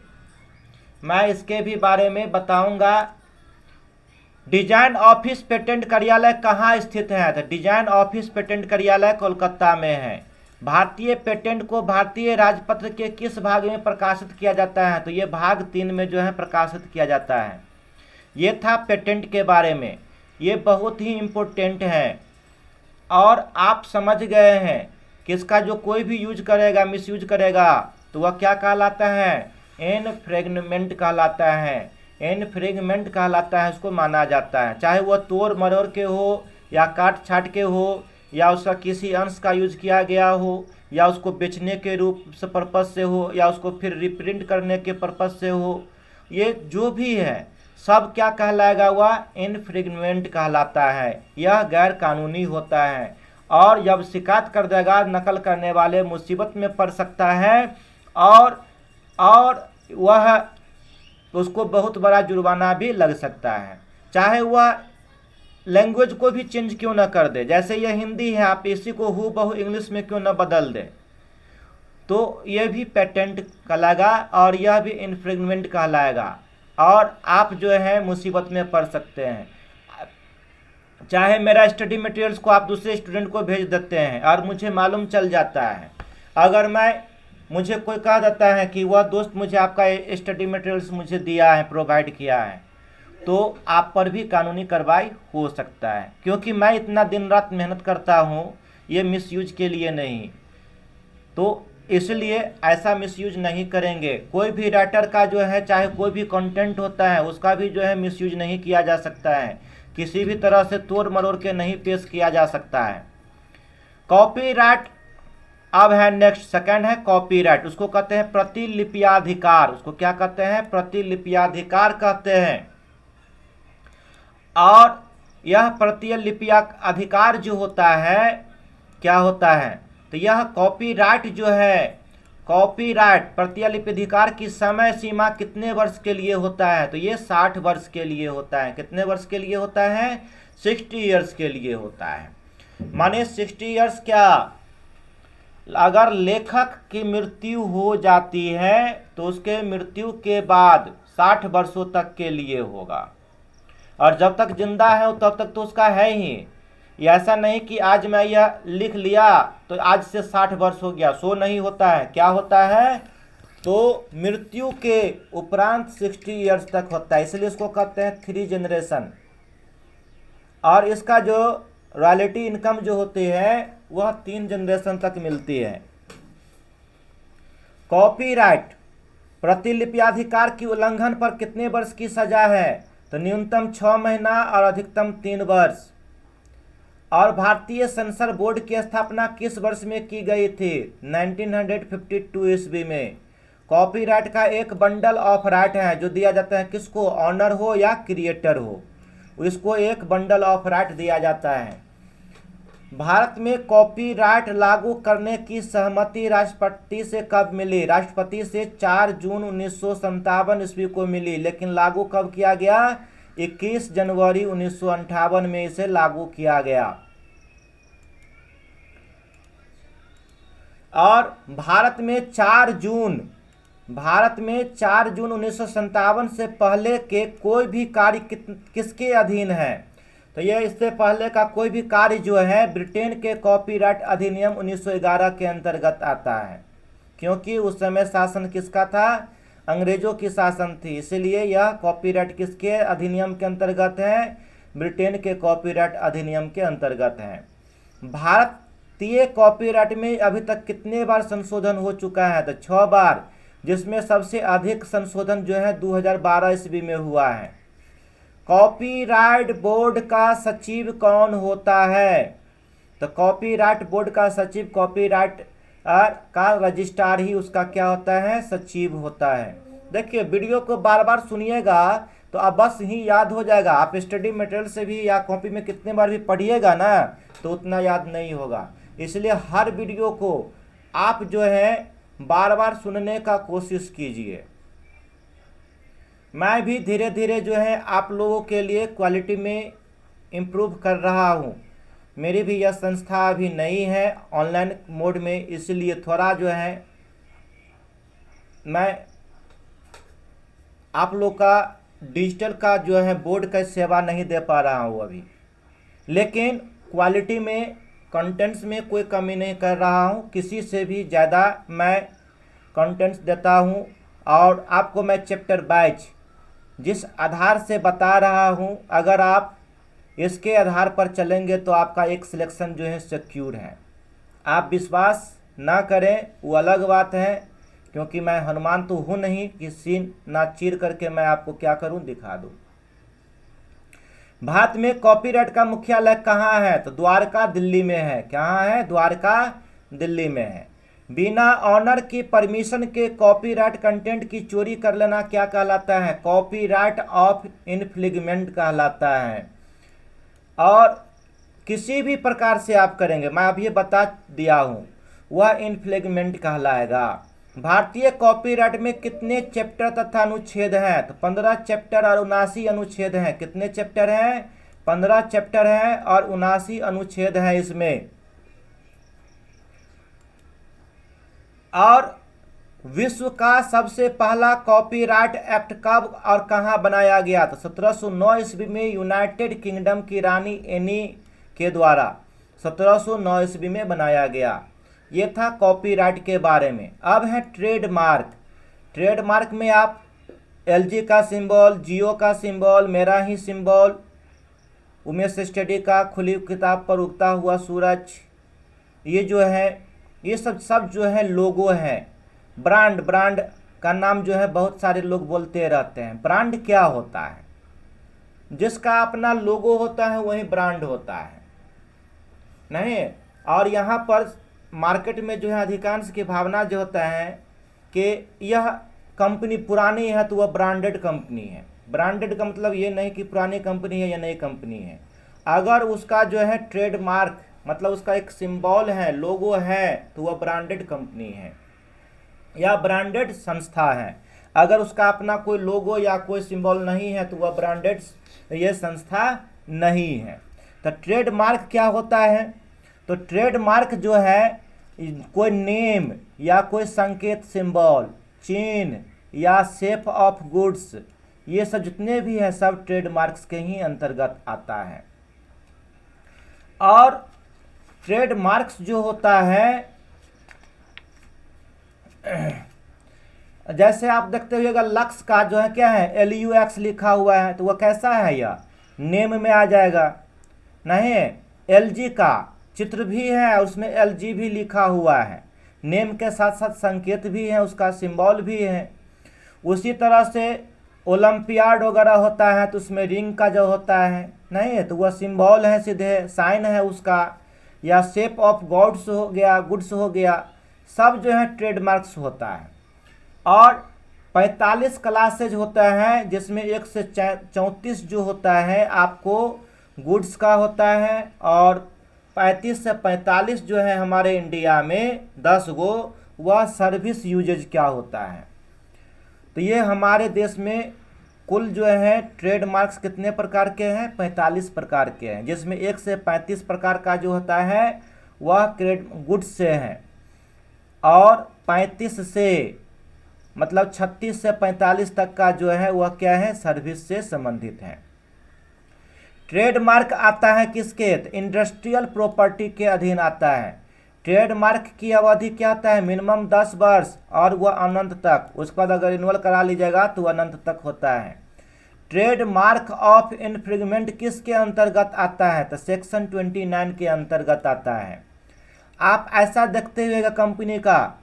मैं इसके भी बारे में बताऊंगा। डिजाइन ऑफिस पेटेंट कार्यालय कहाँ स्थित है? तो डिजाइन ऑफिस पेटेंट कार्यालय कोलकाता में है। भारतीय पेटेंट को भारतीय राजपत्र के किस भाग में प्रकाशित किया जाता है? तो ये भाग 3 में जो है प्रकाशित किया जाता है। ये था पेटेंट के बारे में, ये बहुत ही इम्पोर्टेंट है। और आप समझ गए हैं कि इसका जो कोई भी यूज करेगा, मिसयूज करेगा, तो वह क्या कहलाता है? इन्फ्रिंजमेंट कहलाता है। इन्फ्रिंजमेंट कहलाता है, उसको माना जाता है। चाहे वह तोड़ मरोड़ के हो, या काट छाट के हो, या उसका किसी अंश का यूज किया गया हो, या उसको बेचने के रूप से पर्पज से हो, या उसको फिर रिप्रिंट करने के पर्पज से हो, ये जो भी है सब क्या कहलाएगा? वह इन्फ्रिंजमेंट कहलाता है। यह गैर कानूनी होता है, और जब शिकायत कर देगा नकल करने वाले मुसीबत में पड़ सकता है, और वह उसको बहुत बड़ा जुर्माना भी लग सकता है, चाहे वह लैंग्वेज को भी चेंज क्यों ना कर दे। जैसे यह हिंदी है, आप इसी को हूबहू इंग्लिश में क्यों ना बदल दे, तो यह भी पेटेंट कहलाएगा और यह भी इन्फ्रिंजमेंट कहलाएगा, और आप जो है मुसीबत में पड़ सकते हैं। चाहे मेरा स्टडी मटेरियल्स को आप दूसरे स्टूडेंट को भेज देते हैं और मुझे मालूम चल जाता है, अगर मुझे कोई कह देता है कि वह दोस्त मुझे आपका स्टडी मटेरियल्स मुझे दिया है, प्रोवाइड किया है, तो आप पर भी कानूनी कार्रवाई हो सकता है। क्योंकि मैं इतना दिन रात मेहनत करता हूँ, ये मिसयूज के लिए नहीं, तो इसलिए ऐसा मिसयूज नहीं करेंगे। कोई भी राइटर का जो है, चाहे कोई भी कंटेंट होता है, उसका भी जो है मिसयूज नहीं किया जा सकता है, किसी भी तरह से तोड़ मरोड़ के नहीं पेश किया जा सकता है। कॉपीराइट अब है नेक्स्ट, सेकंड है कॉपीराइट। उसको कहते हैं प्रतिलिपियाधिकार। उसको क्या कहते हैं? प्रतिलिपियाधिकार कहते हैं। और यह प्रतिलिपियाधिकार जो होता है, क्या होता है? तो यह कॉपीराइट जो है, कॉपीराइट प्रतिलिपियाधिकार की समय सीमा कितने वर्ष के लिए होता है? तो ये 60 वर्ष के लिए होता है। कितने वर्ष के लिए होता है? 60 ईयर्स के लिए होता है। माने 60 ईयर्स क्या, अगर लेखक की मृत्यु हो जाती है तो उसके मृत्यु के बाद 60 वर्षों तक के लिए होगा, और जब तक जिंदा है तब तक तो उसका है ही। ये ऐसा नहीं कि आज मैं यह लिख लिया तो आज से 60 वर्ष हो गया, सो नहीं होता है। क्या होता है, तो मृत्यु के उपरांत 60 ईयर्स तक होता है, इसलिए इसको कहते हैं 3 जनरेशन। और इसका जो रॉयल्टी इनकम जो होती है वह 3 जनरेशन तक मिलती है। कॉपीराइट प्रतिलिपियाधिकार की उल्लंघन पर कितने वर्ष की सजा है, तो न्यूनतम 6 महीना और अधिकतम 3 वर्ष। और भारतीय सेंसर बोर्ड की स्थापना किस वर्ष में की गई थी, 1952 ईस्वी में। कॉपीराइट का एक बंडल ऑफ राइट है जो दिया जाता है किसको, ऑनर हो या क्रिएटर हो, इसको एक बंडल ऑफ राइट दिया जाता है। भारत में कॉपीराइट लागू करने की सहमति राष्ट्रपति से कब मिली, राष्ट्रपति से 4 जून 1957 ईस्वी को मिली, लेकिन लागू कब किया गया, 21 जनवरी 1958 में इसे लागू किया गया। और भारत में 4 जून 1957 से पहले के कोई भी कार्य किसके अधीन है, तो यह इससे पहले का कोई भी कार्य जो है ब्रिटेन के कॉपीराइट अधिनियम 1911 के अंतर्गत आता है, क्योंकि उस समय शासन किसका था, अंग्रेजों की शासन थी, इसलिए यह कॉपीराइट किसके अधिनियम के अंतर्गत है, ब्रिटेन के कॉपीराइट अधिनियम के अंतर्गत है। भारतीय कॉपीराइट में अभी तक कितने बार संशोधन हो चुका है, तो 6 बार, जिसमें सबसे अधिक संशोधन जो है 2012 ईस्वी में हुआ है। कॉपीराइट बोर्ड का सचिव कौन होता है, तो कॉपीराइट बोर्ड का सचिव कॉपीराइट का रजिस्ट्रार ही उसका क्या होता है, सचिव होता है। देखिए वीडियो को बार बार सुनिएगा तो अब बस ही याद हो जाएगा। आप स्टडी मटेरियल से भी या कॉपी में कितने बार भी पढ़िएगा ना तो उतना याद नहीं होगा, इसलिए हर वीडियो को आप जो है बार बार सुनने का कोशिश कीजिए। मैं भी धीरे धीरे जो है आप लोगों के लिए क्वालिटी में इम्प्रूव कर रहा हूँ। मेरी भी यह संस्था अभी नई है ऑनलाइन मोड में, इसलिए थोड़ा जो है मैं आप लोग का डिजिटल का जो है बोर्ड का सेवा नहीं दे पा रहा हूँ अभी, लेकिन क्वालिटी में कंटेंट्स में कोई कमी नहीं कर रहा हूँ, किसी से भी ज़्यादा मैं कंटेंट्स देता हूँ। और आपको मैं चैप्टर वाइज जिस आधार से बता रहा हूँ, अगर आप इसके आधार पर चलेंगे तो आपका एक सिलेक्शन जो है सिक्योर है। आप विश्वास ना करें वो अलग बात है, क्योंकि मैं हनुमान तो हूँ नहीं कि सीन ना चीर करके मैं आपको क्या करूँ, दिखा दूँ। भारत में कॉपीराइट का मुख्यालय कहाँ है, तो द्वारका दिल्ली में है। कहाँ है, द्वारका दिल्ली में है। बिना ऑनर की परमिशन के कॉपीराइट कंटेंट की चोरी कर लेना क्या कहलाता है, कॉपीराइट ऑफ इन्फ्लिंजमेंट कहलाता है। और किसी भी प्रकार से आप करेंगे, मैं अभी बता दिया हूँ, वह इन्फ्लिंजमेंट कहलाएगा। भारतीय कॉपीराइट में कितने चैप्टर तथा अनुच्छेद हैं, तो 15 चैप्टर और 79 अनुच्छेद हैं। कितने चैप्टर हैं, 15 चैप्टर हैं और 79 अनुच्छेद हैं इसमें। और विश्व का सबसे पहला कॉपीराइट एक्ट कब और कहां बनाया गया, तो 1709 ईस्वी में यूनाइटेड किंगडम की रानी एनी के द्वारा 1709 ईस्वी में बनाया गया। ये था कॉपीराइट के बारे में। अब है ट्रेडमार्क। ट्रेडमार्क में आप एलजी का सिंबल, जियो का सिंबल, मेरा ही सिंबल, उमेश स्टडी का खुली किताब पर उगता हुआ सूरज, ये जो है ये सब जो है लोगो हैं। ब्रांड का नाम जो है बहुत सारे लोग बोलते रहते हैं। ब्रांड क्या होता है, जिसका अपना लोगो होता है वही ब्रांड होता है नहीं। और यहाँ पर मार्केट में जो है अधिकांश की भावना जो होता है कि यह कंपनी पुरानी है तो वह ब्रांडेड कंपनी है। ब्रांडेड का मतलब ये नहीं कि पुरानी कंपनी है या नई कंपनी है। अगर उसका जो है ट्रेडमार्क मतलब उसका एक सिंबल है, लोगो है, तो वह ब्रांडेड कंपनी है या ब्रांडेड संस्था है। अगर उसका अपना कोई लोगो या कोई सिंबल नहीं है तो वह ब्रांडेड ये संस्था नहीं है। तो ट्रेडमार्क क्या होता है, तो ट्रेडमार्क जो है कोई नेम या कोई संकेत सिंबल, चिन्ह या शेप ऑफ गुड्स, ये सब जितने भी हैं सब ट्रेडमार्क्स के ही अंतर्गत आता है। और ट्रेडमार्क्स जो होता है, जैसे आप देखते हुएगा लक्स का जो है क्या है LUX लिखा हुआ है, तो वह कैसा है, यह नेम में आ जाएगा। नहीं, LG का चित्र भी है, उसमें LG भी लिखा हुआ है, नेम के साथ साथ संकेत भी है, उसका सिंबल भी है। उसी तरह से ओलंपियाड वगैरह होता है तो उसमें रिंग का जो होता है, नहीं तो वह सिंबल है, सीधे साइन है उसका, या शेप ऑफ गुड्स हो गया, सब जो है ट्रेडमार्क्स होता है। और 45 क्लासेज होता है जिसमें 1 से 34 जो होता है आपको गुड्स का होता है, और 35 से 45 जो है हमारे इंडिया में 10 गो वह सर्विस यूजेज क्या होता है। तो ये हमारे देश में कुल जो है ट्रेडमार्क्स कितने प्रकार के हैं, 45 प्रकार के हैं, जिसमें 1 से 35 प्रकार का जो होता है वह गुड्स से है, और 35 से मतलब 36 से 45 तक का जो है वह क्या है, सर्विस से संबंधित है। ट्रेडमार्क आता है किसके, इंडस्ट्रियल प्रॉपर्टी के अधीन आता है। ट्रेडमार्क की अवधि क्या होता है, मिनिमम 10 वर्ष और वह अनंत तक, उसके बाद अगर रिन्यूअल करा लीजिएगा तो अनंत तक होता है। ट्रेडमार्क ऑफ इन्फ्रिंजमेंट किसके अंतर्गत आता है, तो सेक्शन 29 के अंतर्गत आता है। आप ऐसा देखते हुए कंपनी का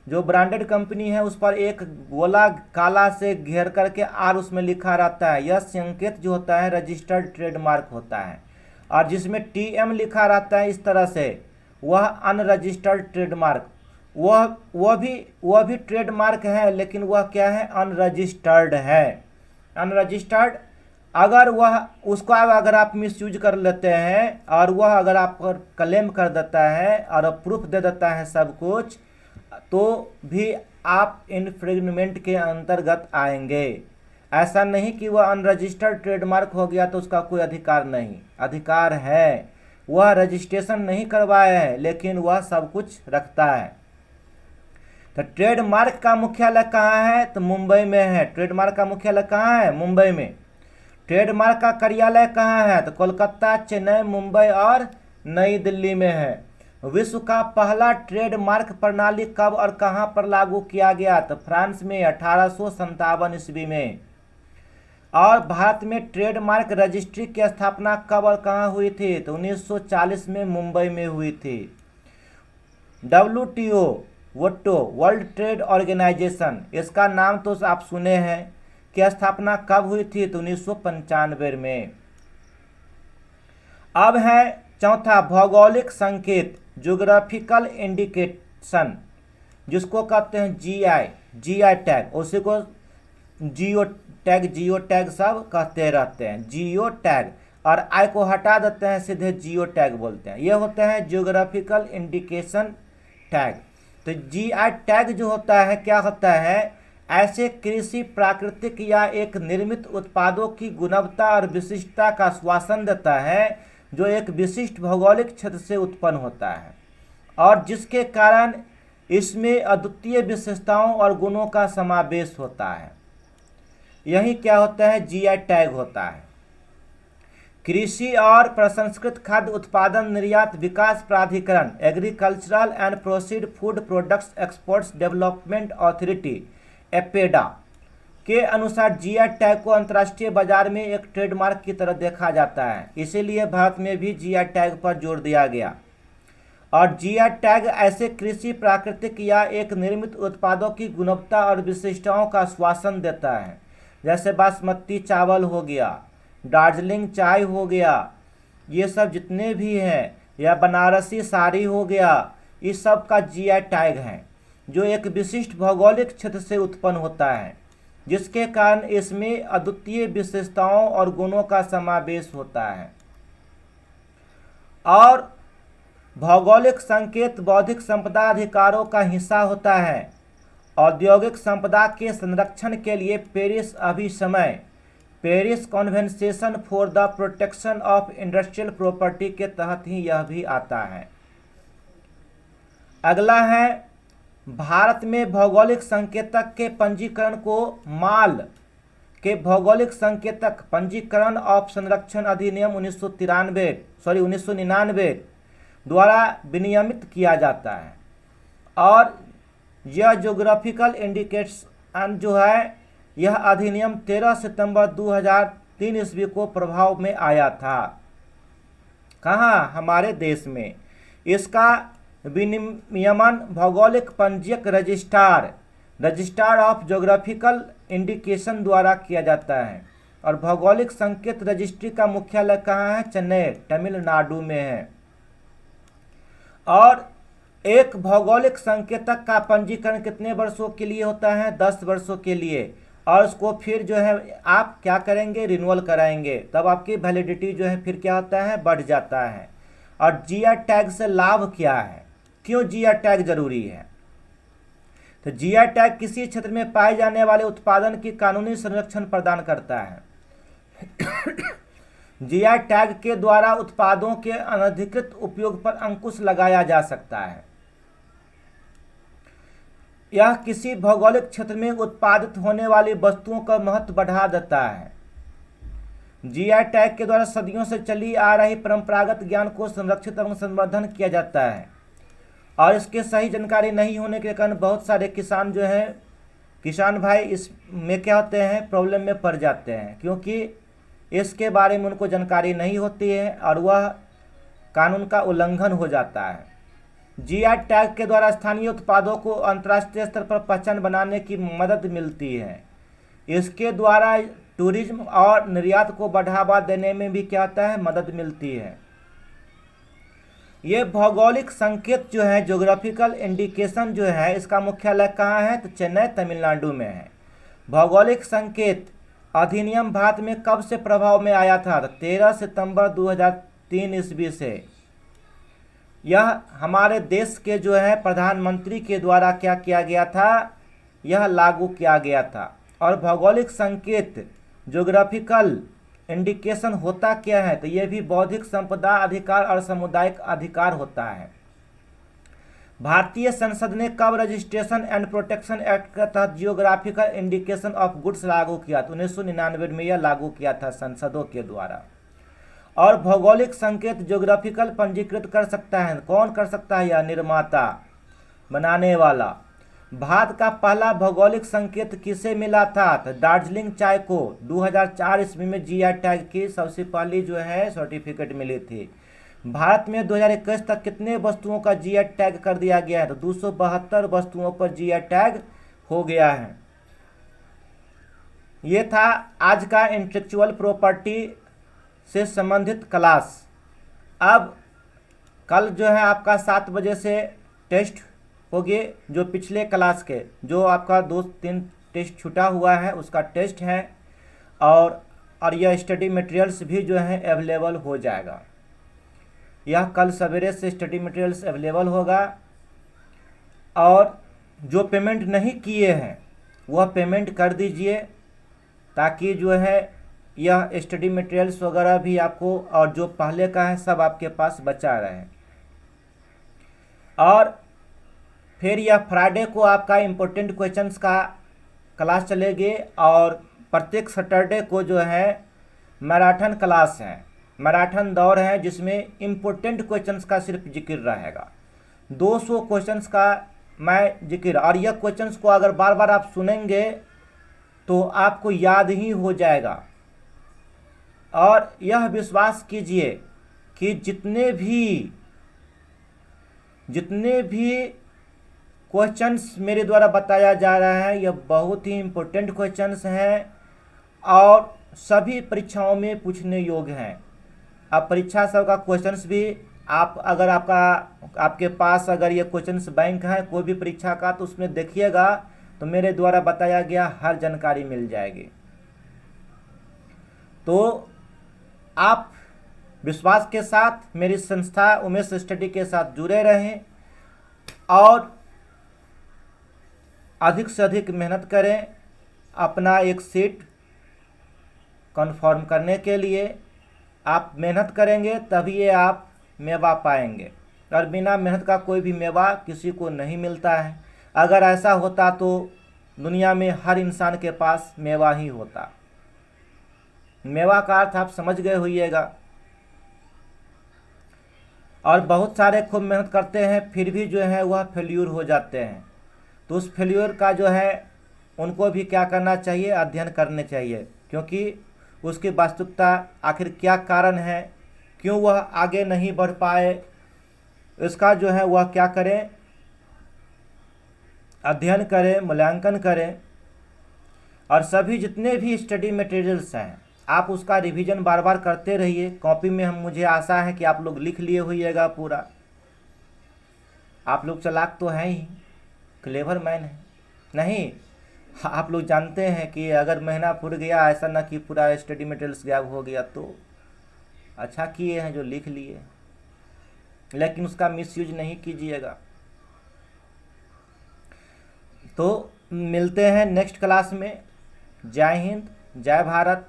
जो ब्रांडेड कंपनी है उस पर एक गोला काला से घेर करके आर उसमें लिखा रहता है, यह संकेत जो होता है रजिस्टर्ड ट्रेडमार्क होता है। और जिसमें TM लिखा रहता है इस तरह से, वह अनरजिस्टर्ड ट्रेडमार्क, वह भी ट्रेडमार्क है, लेकिन वह क्या है, अनरजिस्टर्ड है। अनरजिस्टर्ड अगर वह उसको अगर आप मिसयूज कर लेते हैं और वह अगर आप पर क्लेम कर देता है और प्रूफ दे देता है सब कुछ, तो भी आप इन्फ्रिंजमेंट के अंतर्गत आएंगे। ऐसा नहीं कि वह अनरजिस्टर्ड ट्रेडमार्क हो गया तो उसका कोई अधिकार नहीं, अधिकार है, वह रजिस्ट्रेशन नहीं करवाए हैं लेकिन वह सब कुछ रखता है। तो ट्रेडमार्क का मुख्यालय कहाँ है, तो मुंबई में है। ट्रेडमार्क का मुख्यालय कहाँ है, मुंबई में। ट्रेडमार्क का कार्यालय कहाँ है, तो कोलकाता, चेन्नई, मुंबई और नई दिल्ली में है। विश्व का पहला ट्रेडमार्क प्रणाली कब और कहाँ पर लागू किया गया, तो फ्रांस में 1857 ईस्वी में। और भारत में ट्रेडमार्क रजिस्ट्री की स्थापना कब और कहाँ हुई थी, तो 1940 में मुंबई में हुई थी। WTO वोटो वर्ल्ड ट्रेड ऑर्गेनाइजेशन, इसका नाम तो आप सुने हैं, की स्थापना कब हुई थी, तो 1995 में। अब है चौथा भौगोलिक संकेत, ज्योग्राफिकल इंडिकेशन, जिसको कहते हैं GI टैग, उसी को जियो टैग सब कहते रहते हैं, जियो टैग, और आई को हटा देते हैं सीधे जियो टैग बोलते हैं। ये होते हैं ज्योग्राफिकल इंडिकेशन टैग। तो GI टैग जो होता है क्या होता है, ऐसे कृषि, प्राकृतिक या एक निर्मित उत्पादों की गुणवत्ता और विशिष्टता का आश्वासन देता है जो एक विशिष्ट भौगोलिक क्षेत्र से उत्पन्न होता है और जिसके कारण इसमें अद्वितीय विशेषताओं और गुणों का समावेश होता है। यही क्या होता है, GI टैग होता है। कृषि और प्रसंस्कृत खाद्य उत्पादन निर्यात विकास प्राधिकरण, agricultural and proceed food products exports development authority, APEDA के अनुसार GI टैग को अंतर्राष्ट्रीय बाजार में एक ट्रेडमार्क की तरह देखा जाता है। इसीलिए भारत में भी GI टैग पर जोर दिया गया। और GI टैग ऐसे कृषि, प्राकृतिक या एक निर्मित उत्पादों की गुणवत्ता और विशिष्टताओं का आश्वासन देता है, जैसे बासमती चावल हो गया, दार्जिलिंग चाय हो गया, ये सब जितने भी हैं, या बनारसी साड़ी हो गया, इस सब का GI टैग है जो एक विशिष्ट भौगोलिक क्षेत्र से उत्पन्न होता है जिसके कारण इसमें अद्वितीय विशेषताओं और गुणों का समावेश होता है। और भौगोलिक संकेत बौद्धिक संपदा अधिकारों का हिस्सा होता है। औद्योगिक संपदा के संरक्षण के लिए Paris convention for the Protection of industrial property के तहत ही यह भी आता है। अगला है भारत में भौगोलिक संकेतक के पंजीकरण को माल के भौगोलिक संकेतक पंजीकरण ऑफ संरक्षण अधिनियम 1999 द्वारा विनियमित किया जाता है। और यह ज्योग्राफिकल इंडिकेशन जो है, यह अधिनियम 13 सितंबर 2003 ईस्वी को प्रभाव में आया था। कहाँ? हमारे देश में। इसका विनियमन भौगोलिक पंजीयक रजिस्ट्रार ऑफ ज्योग्राफिकल इंडिकेशन द्वारा किया जाता है। और भौगोलिक संकेत रजिस्ट्री का मुख्यालय कहाँ है? चेन्नई, तमिलनाडु में है। और एक भौगोलिक संकेतक का पंजीकरण कितने वर्षों के लिए होता है? 10 वर्षों के लिए। और उसको फिर जो है आप क्या करेंगे? रिन्यूअल कराएंगे, तब आपकी वैलिडिटी जो है फिर क्या होता है? बढ़ जाता है। और जीआई टैग से लाभ क्या है? क्यों जीआई टैग जरूरी है? तो जीआई टैग किसी क्षेत्र में पाए जाने वाले उत्पादन की कानूनी संरक्षण प्रदान करता है। जीआई टैग के द्वारा उत्पादों के अनधिकृत उपयोग पर अंकुश लगाया जा सकता है। यह किसी भौगोलिक क्षेत्र में उत्पादित होने वाली वस्तुओं का महत्व बढ़ा देता है। जीआई टैग के द्वारा सदियों से चली आ रही परंपरागत ज्ञान को संरक्षित एवं संवर्धन किया जाता है। और इसके सही जानकारी नहीं होने के कारण बहुत सारे किसान जो हैं, किसान भाई इसमें क्या होते हैं? प्रॉब्लम में पड़ जाते हैं, क्योंकि इसके बारे में उनको जानकारी नहीं होती है और वह कानून का उल्लंघन हो जाता है। जीआई टैग के द्वारा स्थानीय उत्पादों को अंतर्राष्ट्रीय स्तर पर पहचान बनाने की मदद मिलती है। इसके द्वारा टूरिज्म और निर्यात को बढ़ावा देने में भी क्या होता है? मदद मिलती है। ये भौगोलिक संकेत जो है, ज्योग्राफिकल इंडिकेशन जो है, इसका मुख्यालय कहाँ है? तो चेन्नई, तमिलनाडु में है। भौगोलिक संकेत अधिनियम भारत में कब से प्रभाव में आया था? तो 13 सितंबर 2003 ईस्वी से। यह हमारे देश के जो है प्रधानमंत्री के द्वारा क्या किया गया था? यह लागू किया गया था। और भौगोलिक संकेत ज्योग्राफिकल इंडिकेशन होता क्या है? तो यह भी बौद्धिक संपदा अधिकार और सामुदायिक अधिकार होता है। भारतीय संसद ने कब रजिस्ट्रेशन एंड प्रोटेक्शन एक्ट के तहत जियोग्राफिकल इंडिकेशन ऑफ गुड्स लागू किया? तो 1999 में यह लागू किया था संसदों के द्वारा। और भौगोलिक संकेत ज्योग्राफिकल पंजीकृत कर सकता है, कौन कर सकता है? यह निर्माता, बनाने वाला। भारत का पहला भौगोलिक संकेत किसे मिला था? तो दार्जिलिंग चाय को 2004 ईस्वी में जीआई टैग की सबसे पहली जो है सर्टिफिकेट मिली थी। भारत में 2021 तक कितने वस्तुओं का जीआई टैग कर दिया गया है? तो 272 वस्तुओं पर जीआई टैग हो गया है। ये था आज का इंटेलेक्चुअल प्रॉपर्टी से संबंधित क्लास। अब कल जो है आपका 7 बजे से टेस्ट होगी, जो पिछले क्लास के जो आपका 2-3 टेस्ट छूटा हुआ है उसका टेस्ट है। और यह स्टडी मटेरियल्स भी जो है अवेलेबल हो जाएगा। यह कल सवेरे से स्टडी मटेरियल्स अवेलेबल होगा। और जो पेमेंट नहीं किए हैं वह पेमेंट कर दीजिए, ताकि जो है यह स्टडी मटेरियल्स वगैरह भी आपको, और जो पहले का है सब आपके पास बचा रहे। और फिर यह फ्राइडे को आपका इम्पोर्टेंट क्वेश्चंस का क्लास चलेगी। और प्रत्येक सैटरडे को जो है मैराथन क्लास है, मैराथन दौड़ है, जिसमें इम्पोर्टेंट क्वेश्चंस का सिर्फ जिक्र रहेगा। 200 क्वेश्चंस का मैं जिक्र, और यह क्वेश्चंस को अगर बार बार आप सुनेंगे तो आपको याद ही हो जाएगा। और यह विश्वास कीजिए कि जितने भी क्वेश्चंस मेरे द्वारा बताया जा रहा है, यह बहुत ही इम्पोर्टेंट क्वेश्चंस हैं और सभी परीक्षाओं में पूछने योग्य हैं। अब परीक्षा सब का क्वेश्चंस भी आप अगर आपके पास अगर ये क्वेश्चंस बैंक है कोई भी परीक्षा का, तो उसमें देखिएगा तो मेरे द्वारा बताया गया हर जानकारी मिल जाएगी। तो आप विश्वास के साथ मेरी संस्था उमेश स्टडी के साथ जुड़े रहें और अधिक से अधिक मेहनत करें अपना एक सीट कन्फर्म करने के लिए। आप मेहनत करेंगे तभी आप मेवा पाएंगे। और बिना मेहनत का कोई भी मेवा किसी को नहीं मिलता है। अगर ऐसा होता तो दुनिया में हर इंसान के पास मेवा ही होता। मेवा का अर्थ आप समझ गए होइएगा। और बहुत सारे खूब मेहनत करते हैं फिर भी जो है वह फेल्यूर हो जाते हैं। तो उस फेल्यूर का जो है उनको भी क्या करना चाहिए, अध्ययन करने चाहिए, क्योंकि उसकी वास्तविकता आखिर क्या कारण है, क्यों वह आगे नहीं बढ़ पाए, इसका जो है वह क्या करें, अध्ययन करें, मूल्यांकन करें। और सभी जितने भी स्टडी मटेरियल्स हैं आप उसका रिवीजन बार बार करते रहिए। कॉपी में मुझे आशा है कि आप लोग लिख लिए होइएगा पूरा। आप लोग चालाक तो हैं ही, क्लेवर मैन है नहीं। आप लोग जानते हैं कि अगर महीना फूट गया, ऐसा ना कि पूरा स्टडी मटेरियल्स गायब हो गया, तो अच्छा किए हैं जो लिख लिए, लेकिन उसका मिसयूज नहीं कीजिएगा। तो मिलते हैं नेक्स्ट क्लास में। जय हिंद, जय भारत।